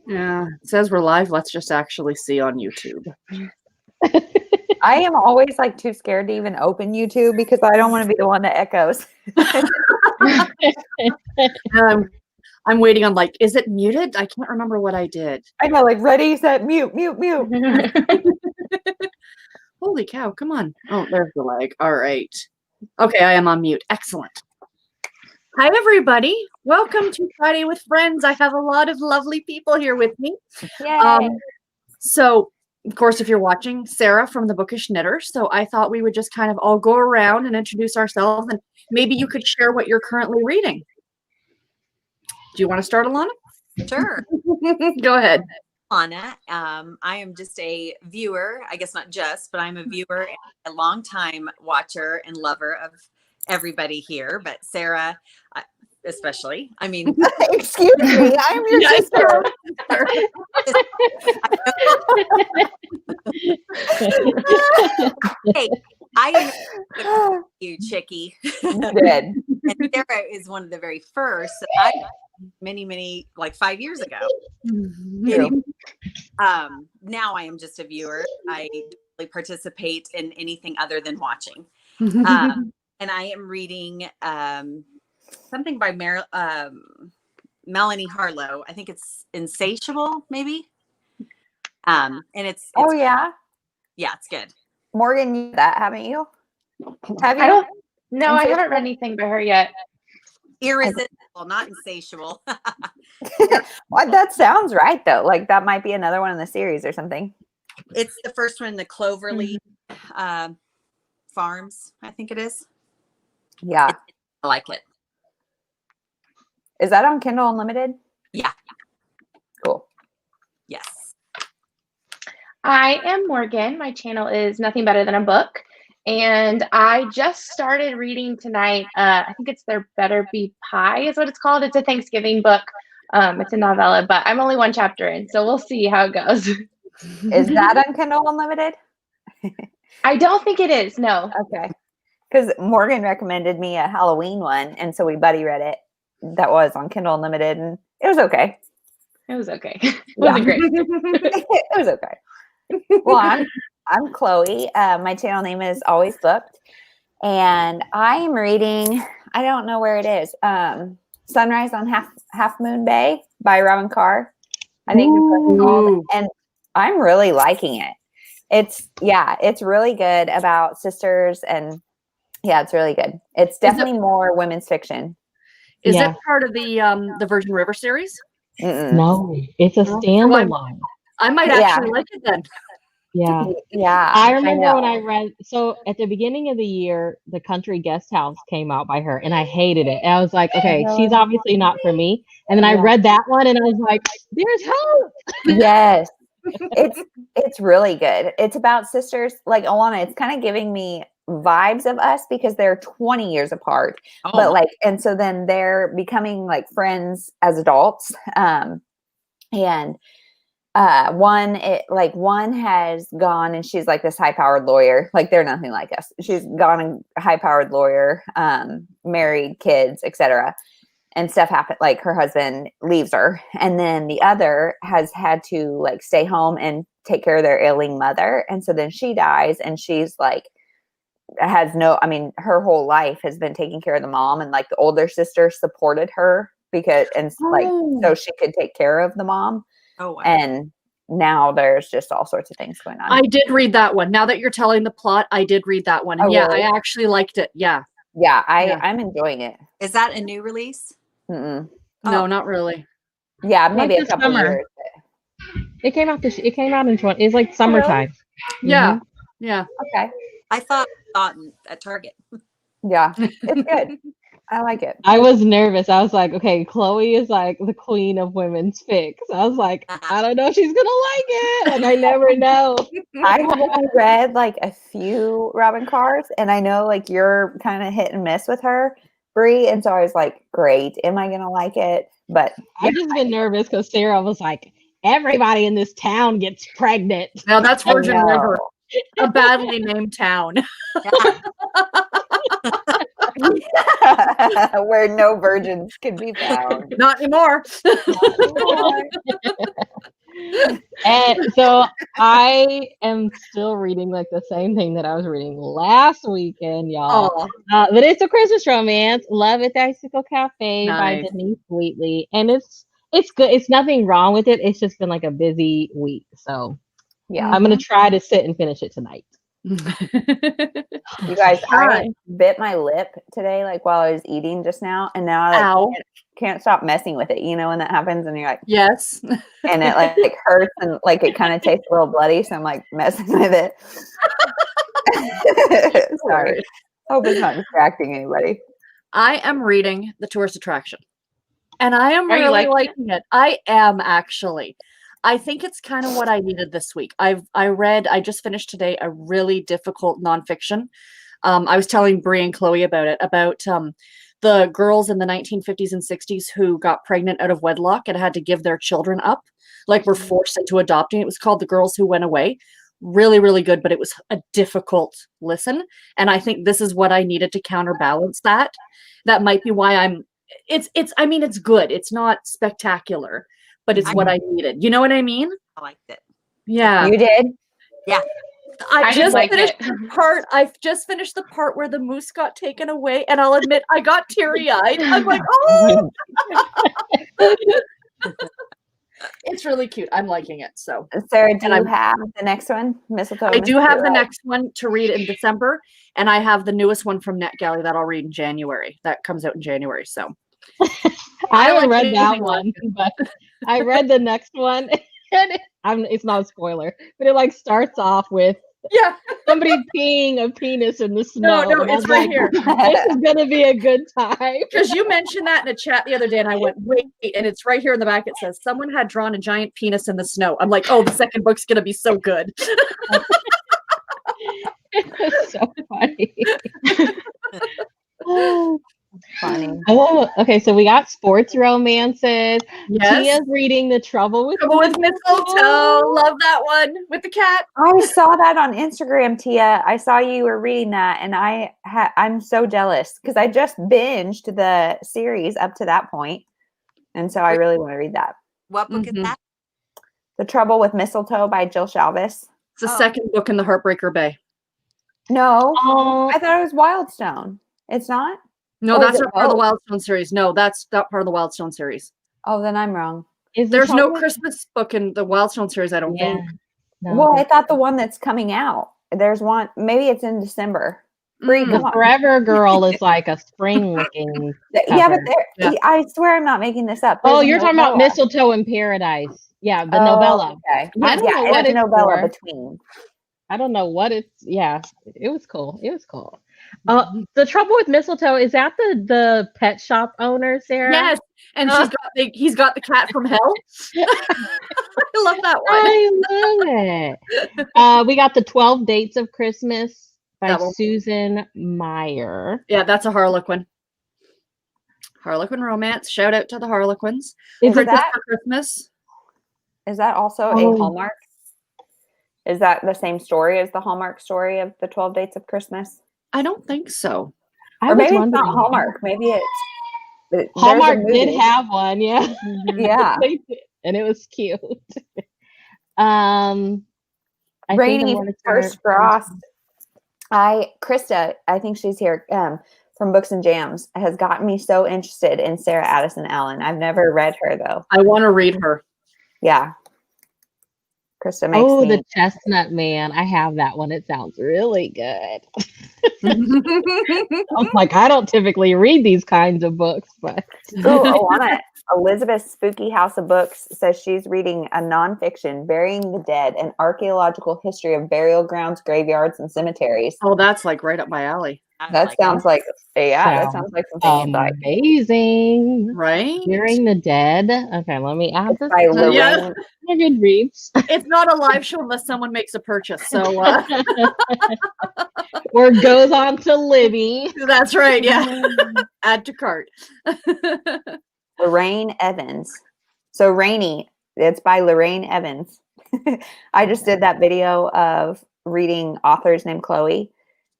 Yeah, it says we're live. Let's just actually see on YouTube. I am always like too scared to even open YouTube because I don't want to be the one that echoes. I'm waiting on like, is it muted? I can't remember what I did. I know, like ready, set, mute, mute, mute. Holy cow, come on. Oh, there's the lag. All right. Okay, I am on mute. Excellent. Hi, everybody. Welcome to Friday with Friends. I have a lot of lovely people here with me. Yay. So, of course, if you're watching, Sarah from the Bookish Knitter. So I thought we would just kind of all go around and introduce ourselves, and maybe you could share what you're currently reading. Do you want to start, Alana? Sure. Go ahead. Anna, I am just a viewer, I guess not just, but I'm a viewer and a longtime watcher and lover of everybody here, but Sarah especially. I mean, excuse me, I'm your sister. Hey, I know you, Chickie. Good. And Sarah is one of the very first. I many like 5 years ago. Anyway, now I am just a viewer. I don't really participate in anything other than watching. And I am reading something by Melanie Harlow. I think it's Insatiable, maybe. And it's Oh yeah, it's good. Morgan, you that haven't you? Have you? I don't. No, I haven't read anything by her yet. Irresistible, not insatiable. Well, that sounds right though. Like that might be another one in the series or something. It's the first one in the Cloverleaf Farms, I think it is. Yeah. I like it. Is that on Kindle Unlimited? Yeah. Cool. Yes. I am Morgan. My channel is Nothing Better Than a Book. And I just started reading tonight. I think it's There Better Be Pie is what it's called. It's a Thanksgiving book. It's a novella, but I'm only one chapter in, so we'll see how it goes. Is that on Kindle Unlimited? I don't think it is. No. Okay. Because Morgan recommended me a Halloween one, and so we buddy read it. That was on Kindle Unlimited, and it was okay. It was okay. It wasn't great. It was okay. Well, I'm Chloe. My channel name is Always Booked, and I am reading. I don't know where it is. Sunrise on Half Moon Bay by Robin Carr. I think it's what it's called, and I'm really liking it. It's really good about sisters, and it's really good. It's definitely more women's fiction. Is it part of the Virgin River series? Mm-mm. No, it's a standalone. I might actually like it then. Yeah. Yeah. I remember when I read, so at the beginning of the year, The Country Guest House came out by her, and I hated it. And I was like, okay, she's obviously not for me. And then I read that one, and I was like, there's hope. Yes. It's really good. It's about sisters like Alana. It's kind of giving me vibes of Us because they're 20 years apart. Oh. But like, and so then they're becoming like friends as adults. And one has gone and she's like this high-powered lawyer. Like they're nothing like us. She's gone and high-powered lawyer, married, kids, etc. And stuff happened. Like her husband leaves her, and then the other has had to like stay home and take care of their ailing mother. And so then she dies, and she's like her whole life has been taking care of the mom, and like the older sister supported her so she could take care of the mom. Oh, wow. And now there's just all sorts of things going on. I did read that one. Now that you're telling the plot, I did read that one. And Really? I actually liked it. Yeah. Yeah, I'm enjoying it. Is that a new release? Mm-mm. No, not really. Yeah, maybe Like a this couple summer. years. It came out in 20. It's like summertime. Yeah. Yeah. Okay. I thought at Target. Yeah, it's good. I like it. I was nervous. I was like, okay, Chloe is like the queen of women's fics. I was like, I don't know if she's gonna like it. Like I never know. I've only read like a few Robin Carrs, and I know like you're kind of hit and miss with her, Brie. And so I was like, great, am I gonna like it? But I just been nervous because Sarah was like, everybody in this town gets pregnant. Now that's I Virgin know. River, a badly named town. Where no virgins can be found. Not anymore. And so I am still reading like the same thing that I was reading last weekend, y'all. Oh, But it's a Christmas romance, Love at the Icicle Cafe by nice. Denise Wheatley. And it's good. It's nothing wrong with it. It's just been like a busy week. So Yeah. I'm gonna try to sit and finish it tonight. You guys, Hi. I bit my lip today, like while I was eating just now, and now I Ow. can't stop messing with it. You know when that happens, and you're like, Yes. and it like hurts, and like it kind of tastes a little bloody, so I'm like messing with it. Sorry. Hope it's not distracting anybody. I am reading The Tourist Attraction, and I am Are you really liking liking it. I am actually. I think it's kind of what I needed this week. I just finished today a really difficult nonfiction. I was telling Brie and Chloe about it, about the girls in the 1950s and 60s who got pregnant out of wedlock and had to give their children up, like were forced into adopting. It was called The Girls Who Went Away. Really, really good, but it was a difficult listen. And I think this is what I needed to counterbalance that. That might be why I mean, it's good. It's not spectacular, but it's what I needed. You know what I mean? I liked it. Yeah. You did? Yeah. I did just like finished it. the part. I've just finished the part where the moose got taken away, and I'll admit I got teary-eyed. I'm like, oh, it's really cute. I'm liking it. So Sarah, do And you I'm- have the next one? Mistletoe. I do have the Mistletoe? next one to read in December, and I have the newest one from NetGalley that I'll read in January. That comes out in January. So I haven't like read that anything like one, but I read the next one. And it's not a spoiler, but it like starts off with yeah, somebody peeing a penis in the snow. no, and I it's was right like, here. this is gonna be a good time. Because you mentioned that in a chat the other day, and I went, wait, and it's right here in the back. It says someone had drawn a giant penis in the snow. I'm like, oh, the second book's gonna be so good. It's so funny. Oh, Funny. okay. So we got sports romances. Yes. Tia's reading The Trouble with Trouble with Mistletoe. Love that one with the cat. I saw that on Instagram, Tia. I saw you were reading that, and I'm so jealous because I just binged the series up to that point, and so I really want to read that. What book Mhm. is that? The Trouble with Mistletoe by Jill Shalvis. It's the second book in the Heartbreaker Bay. No, Oh, I thought it was Wildstone. It's not? No, Oh, that's is it not part of the both? Wildstone series. No, that's not part of the Wildstone series. Oh, then I'm wrong. is The There's no Trouble with- Christmas book in the Wildstone series, I don't Yeah. think. No, Well, I there's- thought the one that's coming out. There's one. Maybe it's in December. Bree, Mm. come The on. Forever Girl is like a spring looking. Yeah, but cover. Yeah. I swear I'm not making this up. Oh, There's a you're talking about novella. Mistletoe in Paradise. Yeah, the Oh, novella. Okay. I don't know Yeah, what it's a it's novella for. between. I don't know what it's. Yeah, it was cool. It was cool. The Trouble with Mistletoe, is that the pet shop owner, Sarah? Yes, and he's got the cat from hell. I love that one. I love it. We got the 12 Dates of Christmas by That one. Susan Meyer. Yeah, that's a Harlequin. Harlequin romance. Shout out to the Harlequins. Is it Princess that- for Christmas. Is that also Oh. a Hallmark? Is that the same story as the Hallmark story of the 12 Dates of Christmas? I don't think so. I Or was maybe it's not wondering. Hallmark. Maybe it's there's a Hallmark did movie. have one, yeah. Yeah. They did, and it was cute. I think Rainy I'm gonna First start- Frost. Krista, I think she's here from Books and Jams, has gotten me so interested in Sarah Addison Allen. I've never read her though. I want to read her. Yeah. Krista makes Oh, me. the Chestnut Man. I have that one. It sounds really good. I'm like, I don't typically read these kinds of books, but Oh, Alana, Elizabeth's Spooky House of Books says she's reading a nonfiction, Burying the Dead, an archaeological history of burial grounds, graveyards, and cemeteries. Oh, that's like right up my alley, That sounds like, that sounds like something you'd like. amazing. right? Burying the Dead. Okay, let me add this By to Lorraine. Yeah. my Goodreads. It's not a live show unless someone makes a purchase. So Or goes on to Libby. that's right. Yeah. Add to cart. Lorraine Evans. So Rainy, it's by Lorraine Evans. I just did that video of reading authors named Chloe,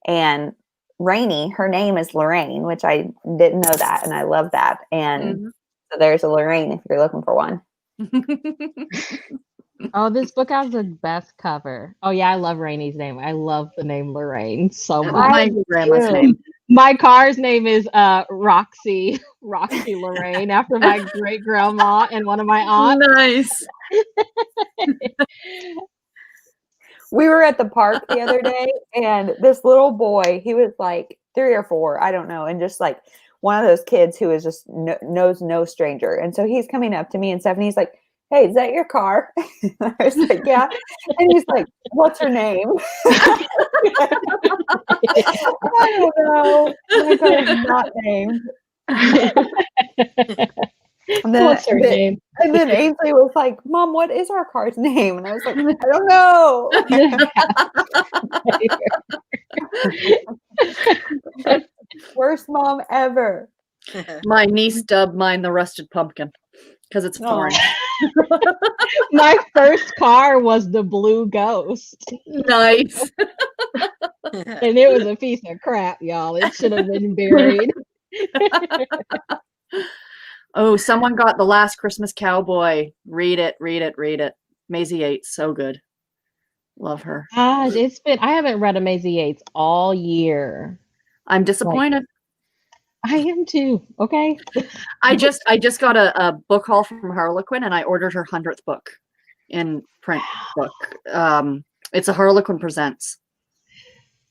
and Rainy, her name is Lorraine, which I didn't know that, and I love that. And so there's a Lorraine if you're looking for one. Oh, this book has the best cover. Oh yeah, I love Rainy's name. I love the name Lorraine so much. My grandma's name. My car's name is Roxy Lorraine, after my great grandma and one of my aunts. Nice. We were at the park the other day, and this little boy, he was like 3 or 4, I don't know, and just like one of those kids who is just knows no stranger. And so he's coming up to me and stuff, and he's like, "Hey, is that your car?" I was like, "Yeah." And he's like, "What's her name?" I don't know. My car is not named. And then, What's her name? And then Ainsley was like, "Mom, what is our car's name?" And I was like, "I don't know." Worst mom ever. My niece dubbed mine the Rusted Pumpkin because it's foreign. My first car was the Blue Ghost. Nice. And it was a piece of crap, y'all. It should have been buried. Oh, someone got The Last Christmas Cowboy. Read it. Maisie Yates, so good. Love her. I haven't read a Maisie Yates all year. I'm disappointed. I am too. Okay. I just got a book haul from Harlequin, and I ordered her 100th book in print book. It's a Harlequin Presents.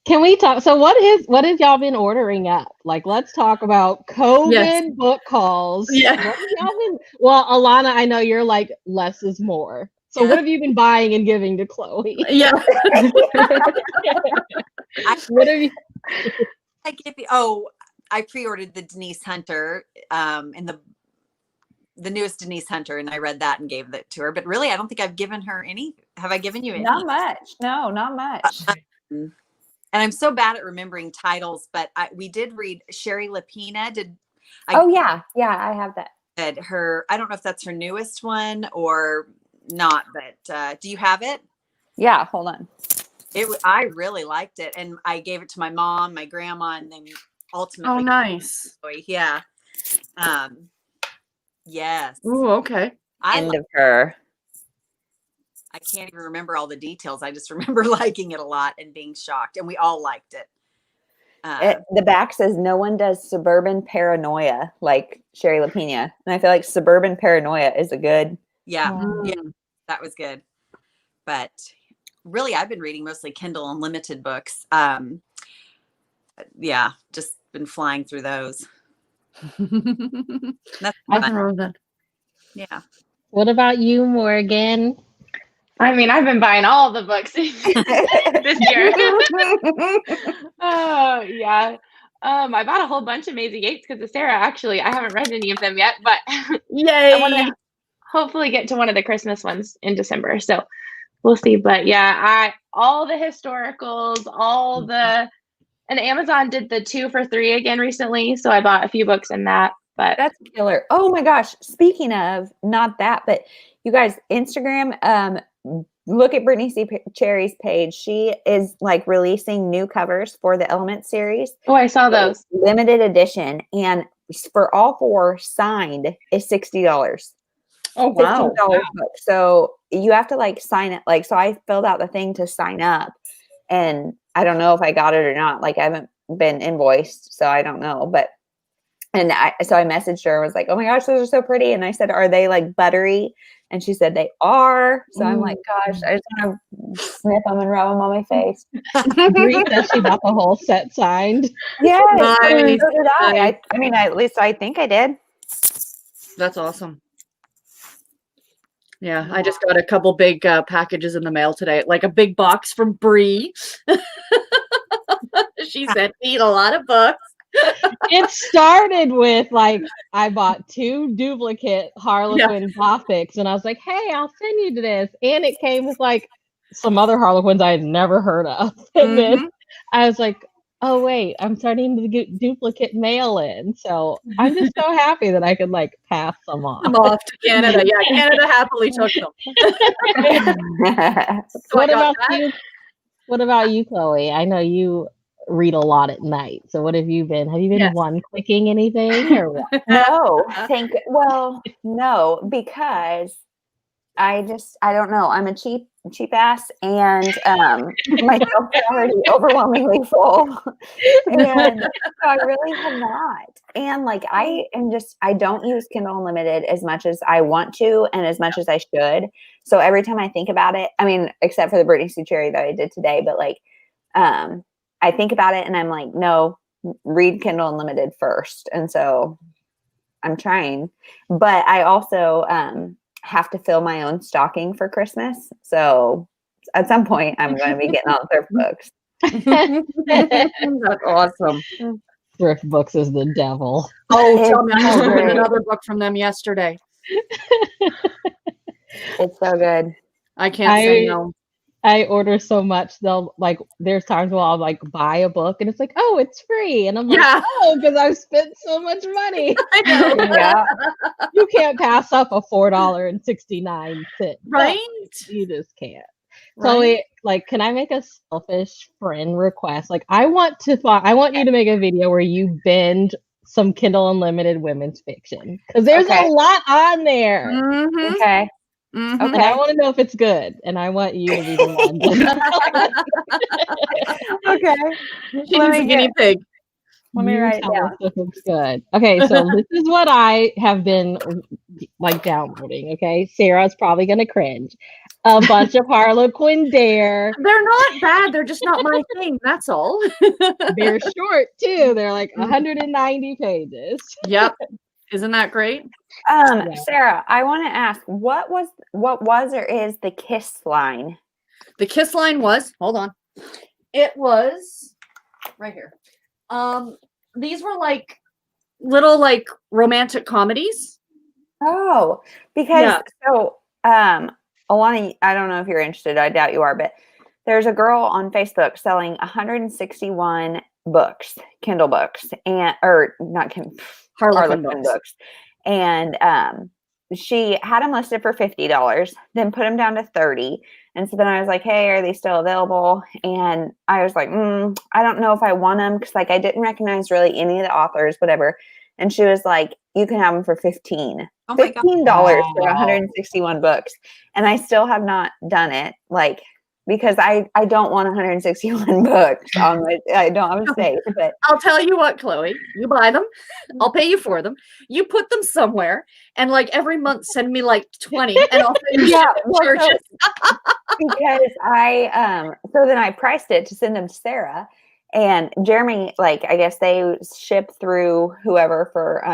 Can we talk? So what have y'all been ordering up? Like, let's talk about COVID book hauls. Yeah. What have y'all been? Well, Alana, I know you're like less is more. So what have you been buying and giving to Chloe? Yeah. What have you? I pre-ordered the Denise Hunter, and the newest Denise Hunter, and I read that and gave that to her. But really, I don't think I've given her any. Have I given you any? Not much. No, not much. And I'm so bad at remembering titles, but we did read Sherry Lapina. I have that. Her, I don't know if that's her newest one or not, but do you have it? Yeah, hold on. I really liked it, and I gave it to my mom, my grandma, and then ultimately. Oh, nice. Yeah. Yes. Oh, okay. End of her. I can't even remember all the details. I just remember liking it a lot and being shocked, and we all liked it. The back says no one does suburban paranoia like Sherry Lapina, and I feel like suburban paranoia is a good. Yeah, that was good. But really, I've been reading mostly Kindle Unlimited books. Yeah, just been flying through those. That's Nothing wrong with that. Yeah. What about you, Morgan? I mean, I've been buying all the books this year. Oh, yeah. I bought a whole bunch of Maisie Yates because of Sarah. Actually, I haven't read any of them yet, but Yay! I want to hopefully get to one of the Christmas ones in December. So we'll see. But yeah, all the historicals, and Amazon did the 2 for $3 again recently. So I bought a few books in that. But that's killer. Oh my gosh. Speaking of not that, but you guys, Instagram, look at Brittany C. Cherry's page. She is like releasing new covers for the Element series. Oh, I saw those. Limited edition. And for all 4 signed is $60. Oh, wow. $60 book. So you have to like sign it. Like, so I filled out the thing to sign up, and I don't know if I got it or not. Like, I haven't been invoiced, so I don't know. But so I messaged her. I was like, "Oh my gosh, those are so pretty." And I said, "Are they like buttery?" And she said they are. So I'm like, "Gosh, I just want to sniff them and rub them on my face." Bree said she got the whole set signed. Yeah, Nice. so did I. I mean, at least I think I did. That's awesome. Yeah, I just got a couple big packages in the mail today, like a big box from Bree. She sent me a lot of books. It started with like, I bought 2 duplicate Harlequin Gothics, and I was like, "Hey, I'll send you to this." And it came with like some other Harlequins I had never heard of. And then I was like, "Oh wait, I'm starting to get duplicate mail in." So I'm just so happy that I could like pass them off. I'm off to Canada. Yeah, Canada happily took them. What about you? What about you, Chloe? I know you read a lot at night. So what have you been? Have you been Yes. one clicking anything or what? No, no, because I don't know. I'm a cheap ass, and my shelf is already overwhelmingly full, and so I really have not. And like I don't use Kindle Unlimited as much as I want to, and as much as I should. So every time I think about it, I mean, except for the Brittany Sue Cherry that I did today, but like, I think about it, and I'm like, no, read Kindle Unlimited first. And so I'm trying, but I also have to fill my own stocking for Christmas. So at some point I'm going to be getting on thrift books. That's awesome. Thrift books is the devil. Oh, tell me, I so just read good. another book from them yesterday. It's so good. I can't say no. I order so much. They'll like, there's times where I'll like buy a book and it's like, oh, it's free. And I'm like, Yeah. oh, because I've spent so much money. I know. Yeah. You can't pass up a $4.69. Right? You just can't. Right. Chloe, like, can I make a selfish friend request? Like, I want you to make a video where you binge some Kindle Unlimited women's fiction. Because there's Okay. a lot on there. Mhm. Okay. Mhm. And I want to know if it's good. And I want you to be the one. Okay. She needs a guinea pig. Let me You write it tell down. us if it's good. Okay, so this is what I have been like downloading. Okay, Sarah's probably gonna cringe. A bunch of Harlequin Dare. They're not bad. They're just not my thing. That's all. They're short too. They're like 190 pages. Yep. Isn't that great? Yeah. Sarah, I want to ask, what was or is the Kiss line? The kiss line was, hold on. It was right here. These were like little like romantic comedies. Oh, because Yeah. so Alana, I don't know if you're interested. I doubt you are, but there's a girl on Facebook selling 161 books, Kindle books, or not Kindle, Harlequin Harlequin books. books. And she had them listed for $50, then put them down to $30. And so then I was like, hey, are they still available? And I was like, I don't know if I want them, because like I didn't recognize really any of the authors, whatever. And she was like, you can have them for $15. Oh my God. $15 for Wow. 161 books. And I still have not done it, like, because I don't want 161 books on my, I don't have a space, but I'll tell you what, Chloe, you buy them. I'll pay you for them. You put them somewhere, and like every month send me like 20, and I'll pay you yeah, shipping well, so, charges. because so then I priced it to send them to Sarah, and Jeremy, like, I guess they ship through whoever for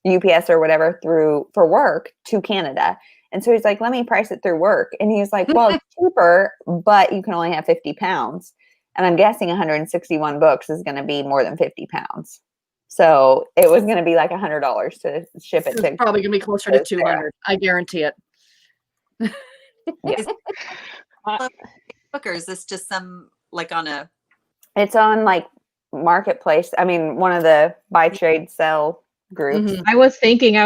UPS or whatever for work to Canada. And so he's like, let me price it through work. And he's like, well, it's cheaper, but you can only have 50 pounds. And I'm guessing 161 books is going to be more than 50 pounds. So it was going to be like $100 to ship it. It's probably gonna be closer to 200. I guarantee it. Is book, or is this just some like on a? It's on like Marketplace. I mean, one of the buy, trade, sell groups. Mhm. I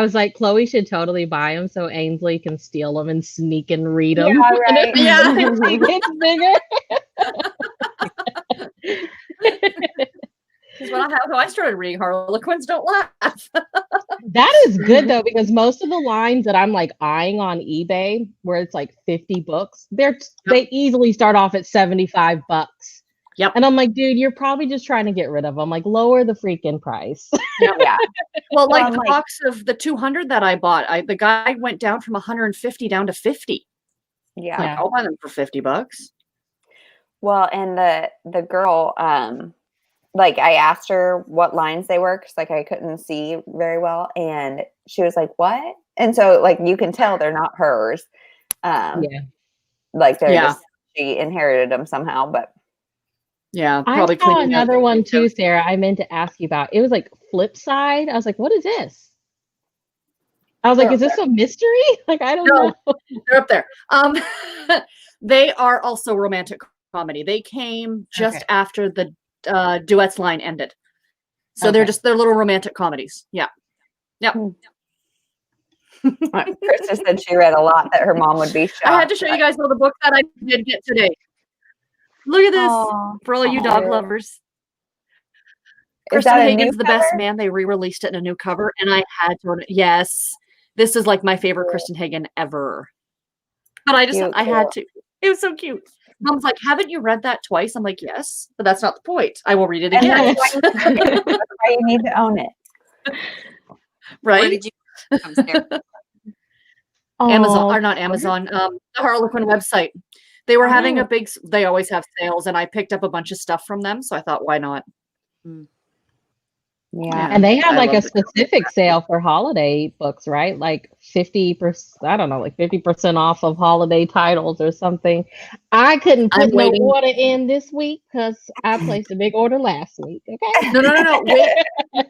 was like, Chloe should totally buy them so Ainsley can steal them and sneak and read them. Yeah, right. Yeah. It gets bigger. Because how I started reading Harlequins, don't laugh. That is good though, because most of the lines that I'm like eyeing on eBay, where it's like 50 books, they easily start off at $75. Yep. And I'm like, dude, you're probably just trying to get rid of them. Like, lower the freaking price. Yeah. Well, like I'm the like- box of the 200 that I bought, the guy went down from 150 down to 50. Yeah. Like, I'll buy them for $50. Well, and the girl, like I asked her what lines they were, because like I couldn't see very well, and she was like, "What?" And so like you can tell they're not hers. Yeah. Like they're Yeah. just, she inherited them somehow, but Yeah, I probably saw cleaning out another the one too, windows. Sarah. I meant to ask you about. It was like Flipside. I was like, what is this? I was like, They're is this a mystery? Like, I don't No. know. They're up there. They are also romantic comedy. They came just Okay. after the duets line ended. So they're little romantic comedies. Yeah. Yep. Krista said she read a lot, that her mom would be shocked. I had to show you guys all the books that I did get today. Look at this Aw. for all you dog lovers. Kristen that a new Hagen's The Best cover? Man. They re-released it in a new cover, and I had to. Yes, this is like my favorite Kristen Hagen ever. But I Cute, had to. It was so cute. Mom's like, "Haven't you read that twice?" I'm like, "Yes, but that's not the point. I will read it And again." that's why you need to own it. Right? Where did you come, Sarah? Amazon, or not Amazon, the Harlequin website. They were having a big, they always have sales, and I picked up a bunch of stuff from them. So I thought, why not? Yeah. And they have I like a love the specific sale for holiday books, right? Like 50%, I don't know, like 50% off of holiday titles or something. I couldn't I'm put no waiting. order in this week because I placed a big order last week. Okay. No.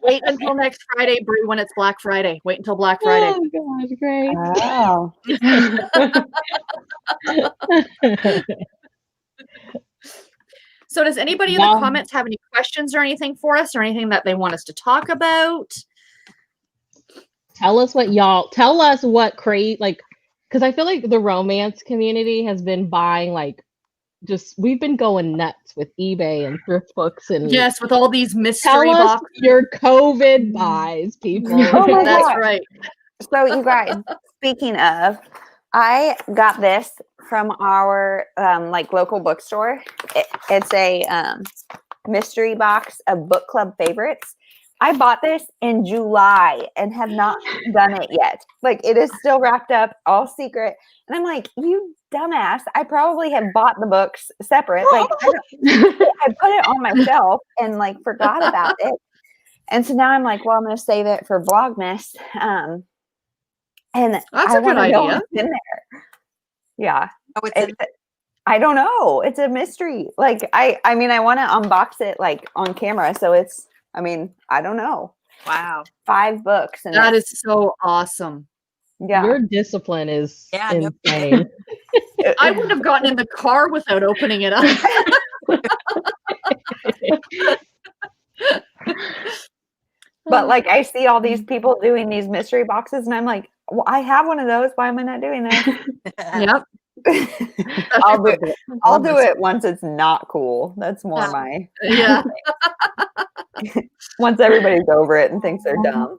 Wait until next Friday, Brie, when it's Black Friday. Wait until Black Friday. Oh gosh, great. Oh. So does anybody in the comments have any questions or anything for us, or anything that they want us to talk about? Tell us what create, like, because I feel like the romance community has been buying, like, we've been going nuts with eBay and thrift books, and yes, with all these mystery tell us boxes. your COVID buys, people. Oh my That's God. right. So you guys, speaking of, I got this from our like local bookstore. It's a mystery box of book club favorites. I bought this in July and have not done it yet. Like, it is still wrapped up, all secret. And I'm like, you dumbass. I probably have bought the books separate. Like, I put it on my shelf and like forgot about it. And so now I'm like, well, I'm going to save it for Vlogmas. And That's I a good wanna know idea. what's in there. Yeah. Oh, it's I don't know. It's a mystery. Like, I mean, I want to unbox it like on camera. So I don't know. wow. 5 books. And That is so awesome. yeah. Your discipline is Yeah, insane. I wouldn't have gotten in the car without opening it up. But like, I see all these people doing these mystery boxes and I'm like, well, I have one of those. Why am I not doing this? Yep. I'll do it once it's not cool. That's more my, Yeah. once everybody's over it and thinks they're dumb.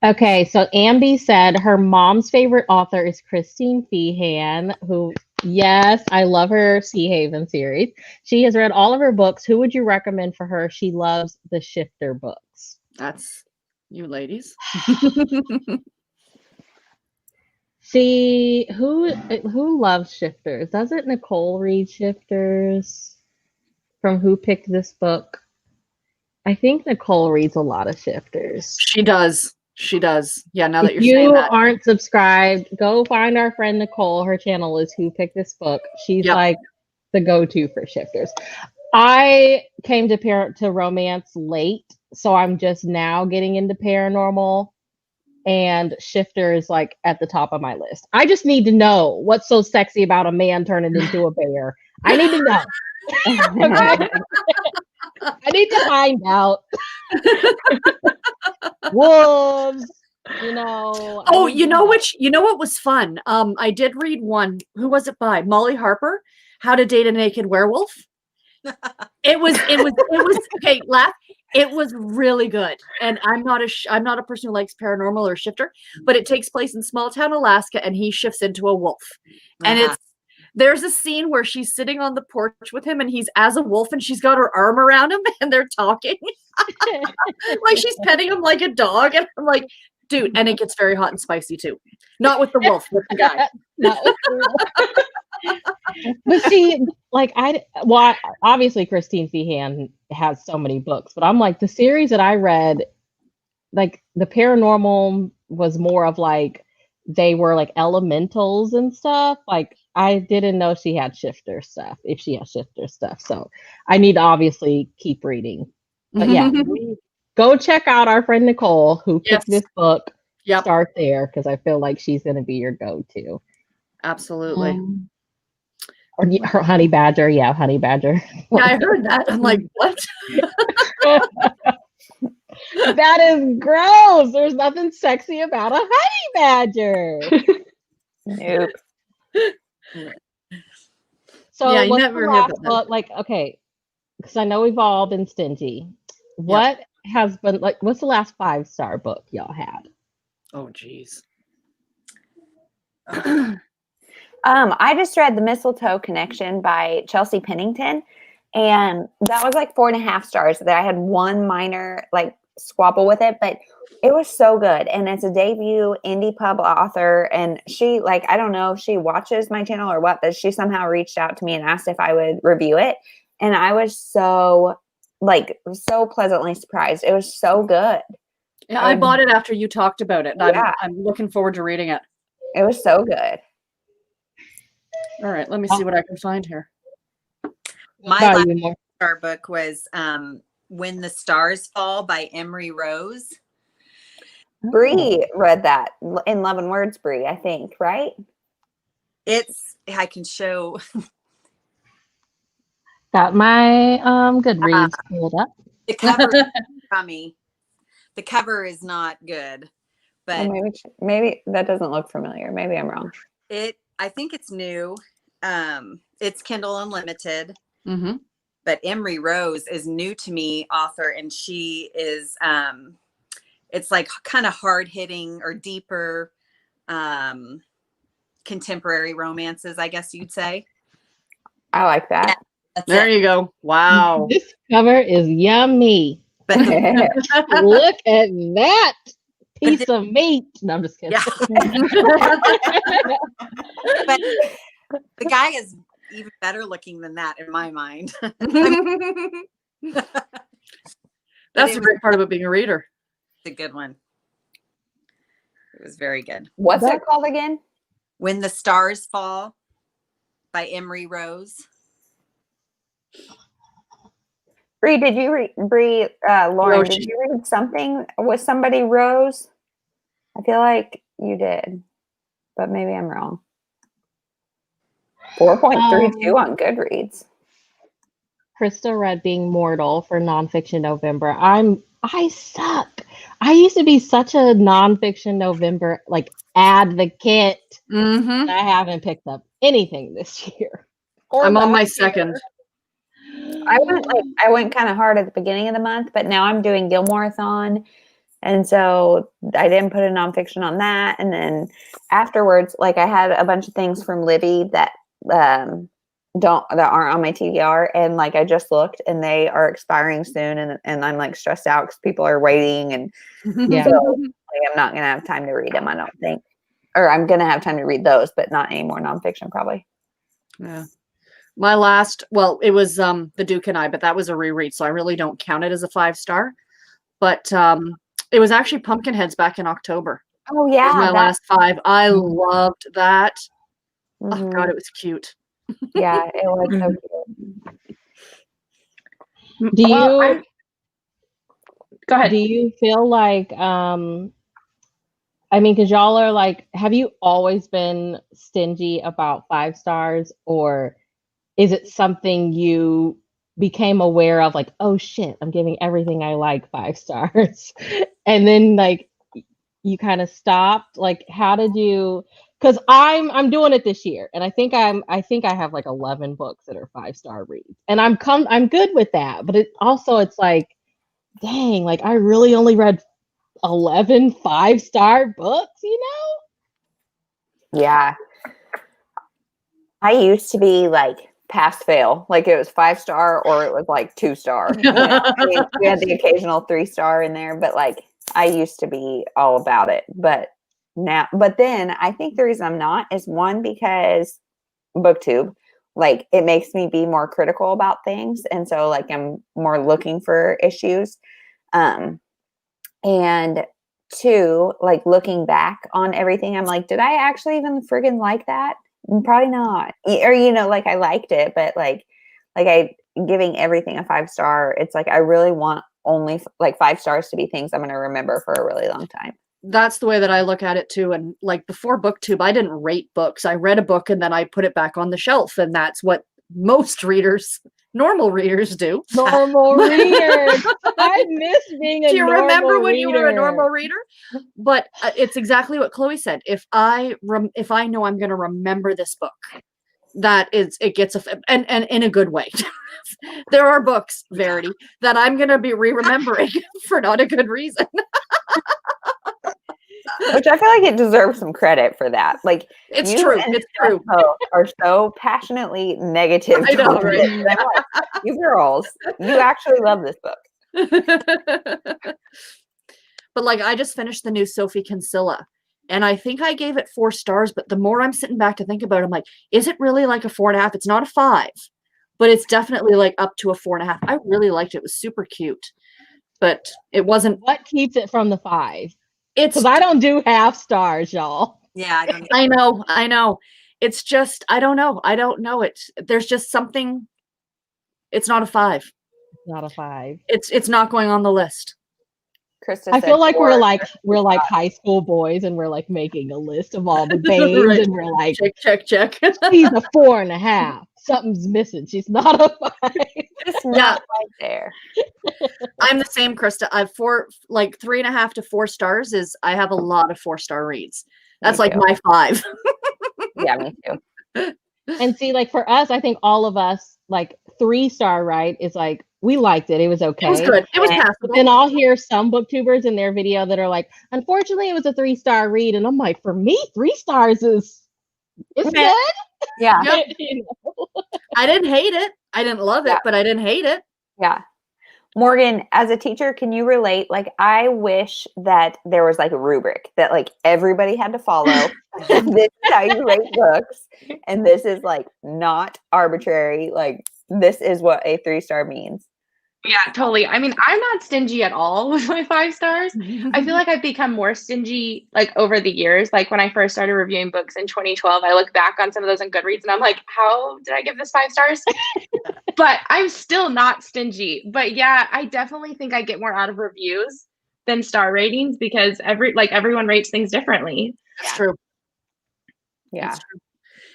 Okay, so Ambi said her mom's favorite author is Christine Feehan, who, yes, I love her Sea Haven series. She has read all of her books. Who would you recommend for her? She loves the Shifter books. That's you ladies. See, who loves Shifters? Doesn't Nicole read Shifters? From Who Picked This Book? I think Nicole reads a lot of Shifters. She does. She does. Yeah, now that If you're saying you that. aren't subscribed, go find our friend Nicole. Her channel is Who Picked This Book. She's like the go-to for Shifters. I came to romance late, so I'm just now getting into paranormal, and Shifter is like at the top of my list. I just need to know what's so sexy about a man turning into a bear. I need to know. Okay? I need to find out. Wolves, Oh, you know what was fun? I did read one. Who was it by? Molly Harper, How to Date a Naked Werewolf. It was okay, laugh. It was really good. And I'm not a person who likes paranormal or shifter, but it takes place in small town Alaska and he shifts into a wolf. And there's a scene where she's sitting on the porch with him and he's as a wolf and she's got her arm around him and they're talking. Like she's petting him like a dog. And I'm like, dude, and it gets very hot and spicy too. Not with the wolf, with the guy. Not with the wolf. But see, like obviously Christine Feehan has so many books, but I'm like, the series that I read, like the paranormal was more of like, they were like elementals and stuff. Like I didn't know she had shifter stuff, if she has shifter stuff. So I need to obviously keep reading. But yeah, go check out our friend Nicole who picked this book. Start there because I feel like she's going to be your go-to. Absolutely. Or her Honey Badger. Yeah, Honey Badger. Yeah, I heard that. I'm like, what? That is gross. There's nothing sexy about a honey badger. Nope. So yeah, you what's never the hear last about book? Like, okay, because I know we've all been stingy. What has been like? What's the last 5-star book y'all had? Oh, geez. I just read The Mistletoe Connection by Chelsea Pennington, and that was like 4.5 stars. That I had one minor like squabble with it, but it was so good. And it's a debut indie pub author, and she like, I don't know if she watches my channel or what, but she somehow reached out to me and asked if I would review it, and I was so pleasantly surprised. It was so good. Yeah, I bought it after you talked about it. And Yeah. I'm looking forward to reading it. It was so good. All right, let me see what I can find here. My About last you, Morgan? star book was When the Stars Fall by Emery Rose. Bree read that in Love and Words, Bree, I think, right? I can show. Got my Goodreads pulled up. The cover is crummy. The cover is not good, but Maybe that doesn't look familiar. Maybe I'm wrong. I think it's new. It's Kindle Unlimited. Mm-hmm. But Emery Rose is new to me, author, and she is it's like kind of hard-hitting or deeper contemporary romances, I guess you'd say. I like that. That's There it. you go. Wow. This cover is yummy. But Look at that piece of meat. No, I'm just kidding. yeah. But the guy is even better looking than that in my mind. That's the great part about being a reader. It's a good one. It was very good. What's it called again? When the Stars Fall by Emery Rose. Bree, did you read? Lauren, did you read something with somebody Rose? I feel like you did, but maybe I'm wrong. 4.32 on Goodreads. Krista read Being Mortal for Nonfiction November. I suck. I used to be such a nonfiction November like advocate. Mm-hmm. I haven't picked up anything this year. I'm on my second. I went kind of hard at the beginning of the month, but now I'm doing Gilmore-a-thon. And so I didn't put a nonfiction on that. And then afterwards, like I had a bunch of things from Libby that aren't on my TBR. And like I just looked and they are expiring soon. And I'm like stressed out because people are waiting. And Yeah. so like, I'm not going to have time to read them, I don't think. Or I'm going to have time to read those, but not any more nonfiction probably. Yeah. My last, well, it was The Duke and I, but that was a reread, so I really don't count it as a 5-star. But it was actually Pumpkinheads back in October. Oh yeah, It was my last 5. I loved that. Oh God, it was cute. Yeah, it was so cute. Do you Go ahead. do you feel like I mean, because y'all are like, have you always been stingy about 5 stars, or is it something you became aware of, like, oh shit, I'm giving everything I like 5 stars, and then like you kind of stopped? Like, how did you? Because I'm doing it this year, and I think I have like 11 books that are 5-star reads, and I'm good with that. But it's like, dang, like I really only read 11 5-star books, you know? Yeah. I used to be like pass fail, like it was 5-star or it was like 2-star. You know? I mean, we had the occasional 3-star in there, but like I used to be all about it. But then I think the reason I'm not is one, because Booktube, like it makes me be more critical about things, and so like I'm more looking for issues. And 2, like looking back on everything, I'm like, did I actually even friggin' like that? Probably not. Or, you know, like I liked it, but like I giving everything a 5-star. It's like, I really want only like 5 stars to be things I'm going to remember for a really long time. That's the way that I look at it too. And like before Booktube, I didn't rate books. I read a book and then I put it back on the shelf. And that's what most readers, normal readers do. Normal readers. I miss being a normal reader. Do you remember when you were a normal reader? But it's exactly what Chloe said. If I know I'm going to remember this book, that it gets and in a good way. There are books, Verity, that I'm gonna be remembering for not a good reason. Which I feel like it deserves some credit for that. Like It's you true. and It's true. Steph are so passionately negative. I know, towards right? it. I'm like, you girls, you actually love this book. But like, I just finished the new Sophie Kinsella, and I think I gave it 4 stars. But the more I'm sitting back to think about it, I'm like, is it really like a 4.5? It's not a 5, but it's definitely like up to a 4.5. I really liked it. It was super cute, but it wasn't. What keeps it from the 5? It's Because I don't do half stars, y'all. Yeah, I don't. I know. It's just I don't know. There's just something. It's not a 5. It's not a 5. It's not going on the list. Krista I said feel like 4. we're like high school boys, and we're like making a list of all the babes, Right. and we're like, Check. she's a 4.5. Something's missing. She's not a 5. Just not right there. I'm the same, Krista. I've 3.5 to 4 stars is I have a lot of 4-star reads. That's Me like too. my 5. Yeah, me too. And see, like for us, I think all of us, like 3-star, right? Is like we liked it. It was okay. It was good. It was Yeah. But passable. then I'll hear some booktubers in their video that are like, unfortunately, it was a 3-star read, and I'm like, for me, 3 stars is it's Okay. good. Yeah. Yep. You know? I didn't hate it. I didn't love it, Yeah. but I didn't hate it. Yeah. Morgan, as a teacher, can you relate? Like, I wish that there was like a rubric that like everybody had to follow. This is how you rate books. And this is like not arbitrary. Like, this is what a 3-star means. Yeah, totally. I mean, I'm not stingy at all with my 5 stars. I feel like I've become more stingy like over the years. Like when I first started reviewing books in 2012, I look back on some of those on Goodreads and I'm like, how did I give this 5 stars? But I'm still not stingy. But yeah, I definitely think I get more out of reviews than star ratings because everyone rates things differently. That's true. Yeah. That's true.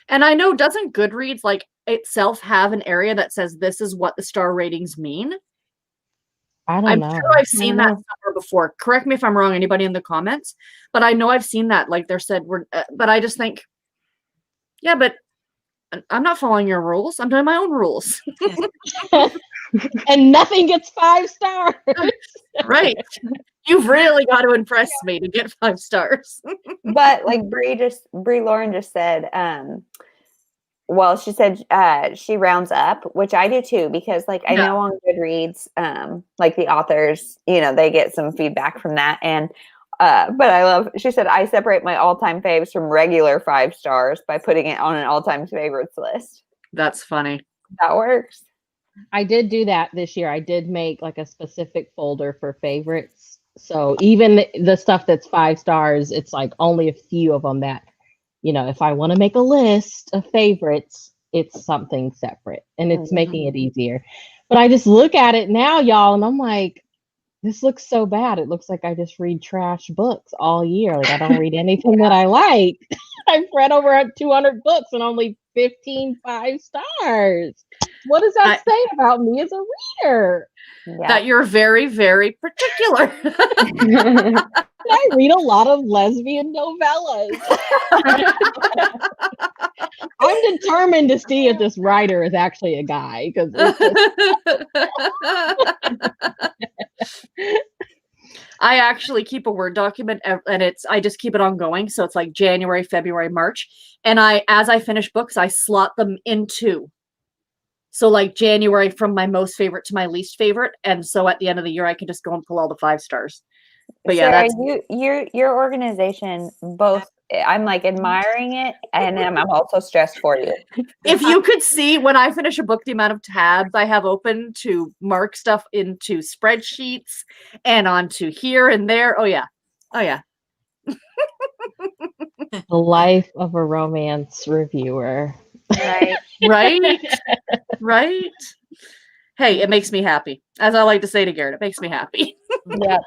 And I know, doesn't Goodreads like itself have an area that says this is what the star ratings mean? I don't I'm know. sure I've seen that somewhere before. Correct me if I'm wrong, anybody in the comments, but I know I've seen that. Like they're said, but I just think, yeah, but I'm not following your rules. I'm doing my own rules. And nothing gets 5 stars. Right. You've really got to impress me to get 5 stars. But like Bree Lauren just said, well, she said she rounds up, which I do too, because like I know on Goodreads, like the authors, you know, they get some feedback from that. And but I love, she said, I separate my all-time faves from regular 5 stars by putting it on an all-time favorites list. That's funny. That works. I did do that this year. I did make like a specific folder for favorites. So even the stuff that's 5 stars, it's like only a few of them that, you know, if I want to make a list of favorites, it's something separate and it's making it easier. But I just look at it now, y'all, and I'm like, this looks so bad. It looks like I just read trash books all year. Like I don't read anything that I like. I've read over 200 books and only 15 5 stars. What does that say about me as a reader? Yeah. That you're very, very particular. I read a lot of lesbian novellas. I'm determined to see if this writer is actually a guy because I actually keep a Word document and I just keep it ongoing. So it's like January, February, March. And as I finish books, I slot them into. So like January from my most favorite to my least favorite. And so at the end of the year, I can just go and pull all the 5 stars. But yeah, Sarah, your organization, both, I'm like admiring it and I'm also stressed for you. if you could see when I finish a book, the amount of tabs I have open to mark stuff into spreadsheets and onto here and there. Oh yeah. the life of a romance reviewer. Right. Right. Hey, it makes me happy. As I like to say to Garrett, it makes me happy. Yeah.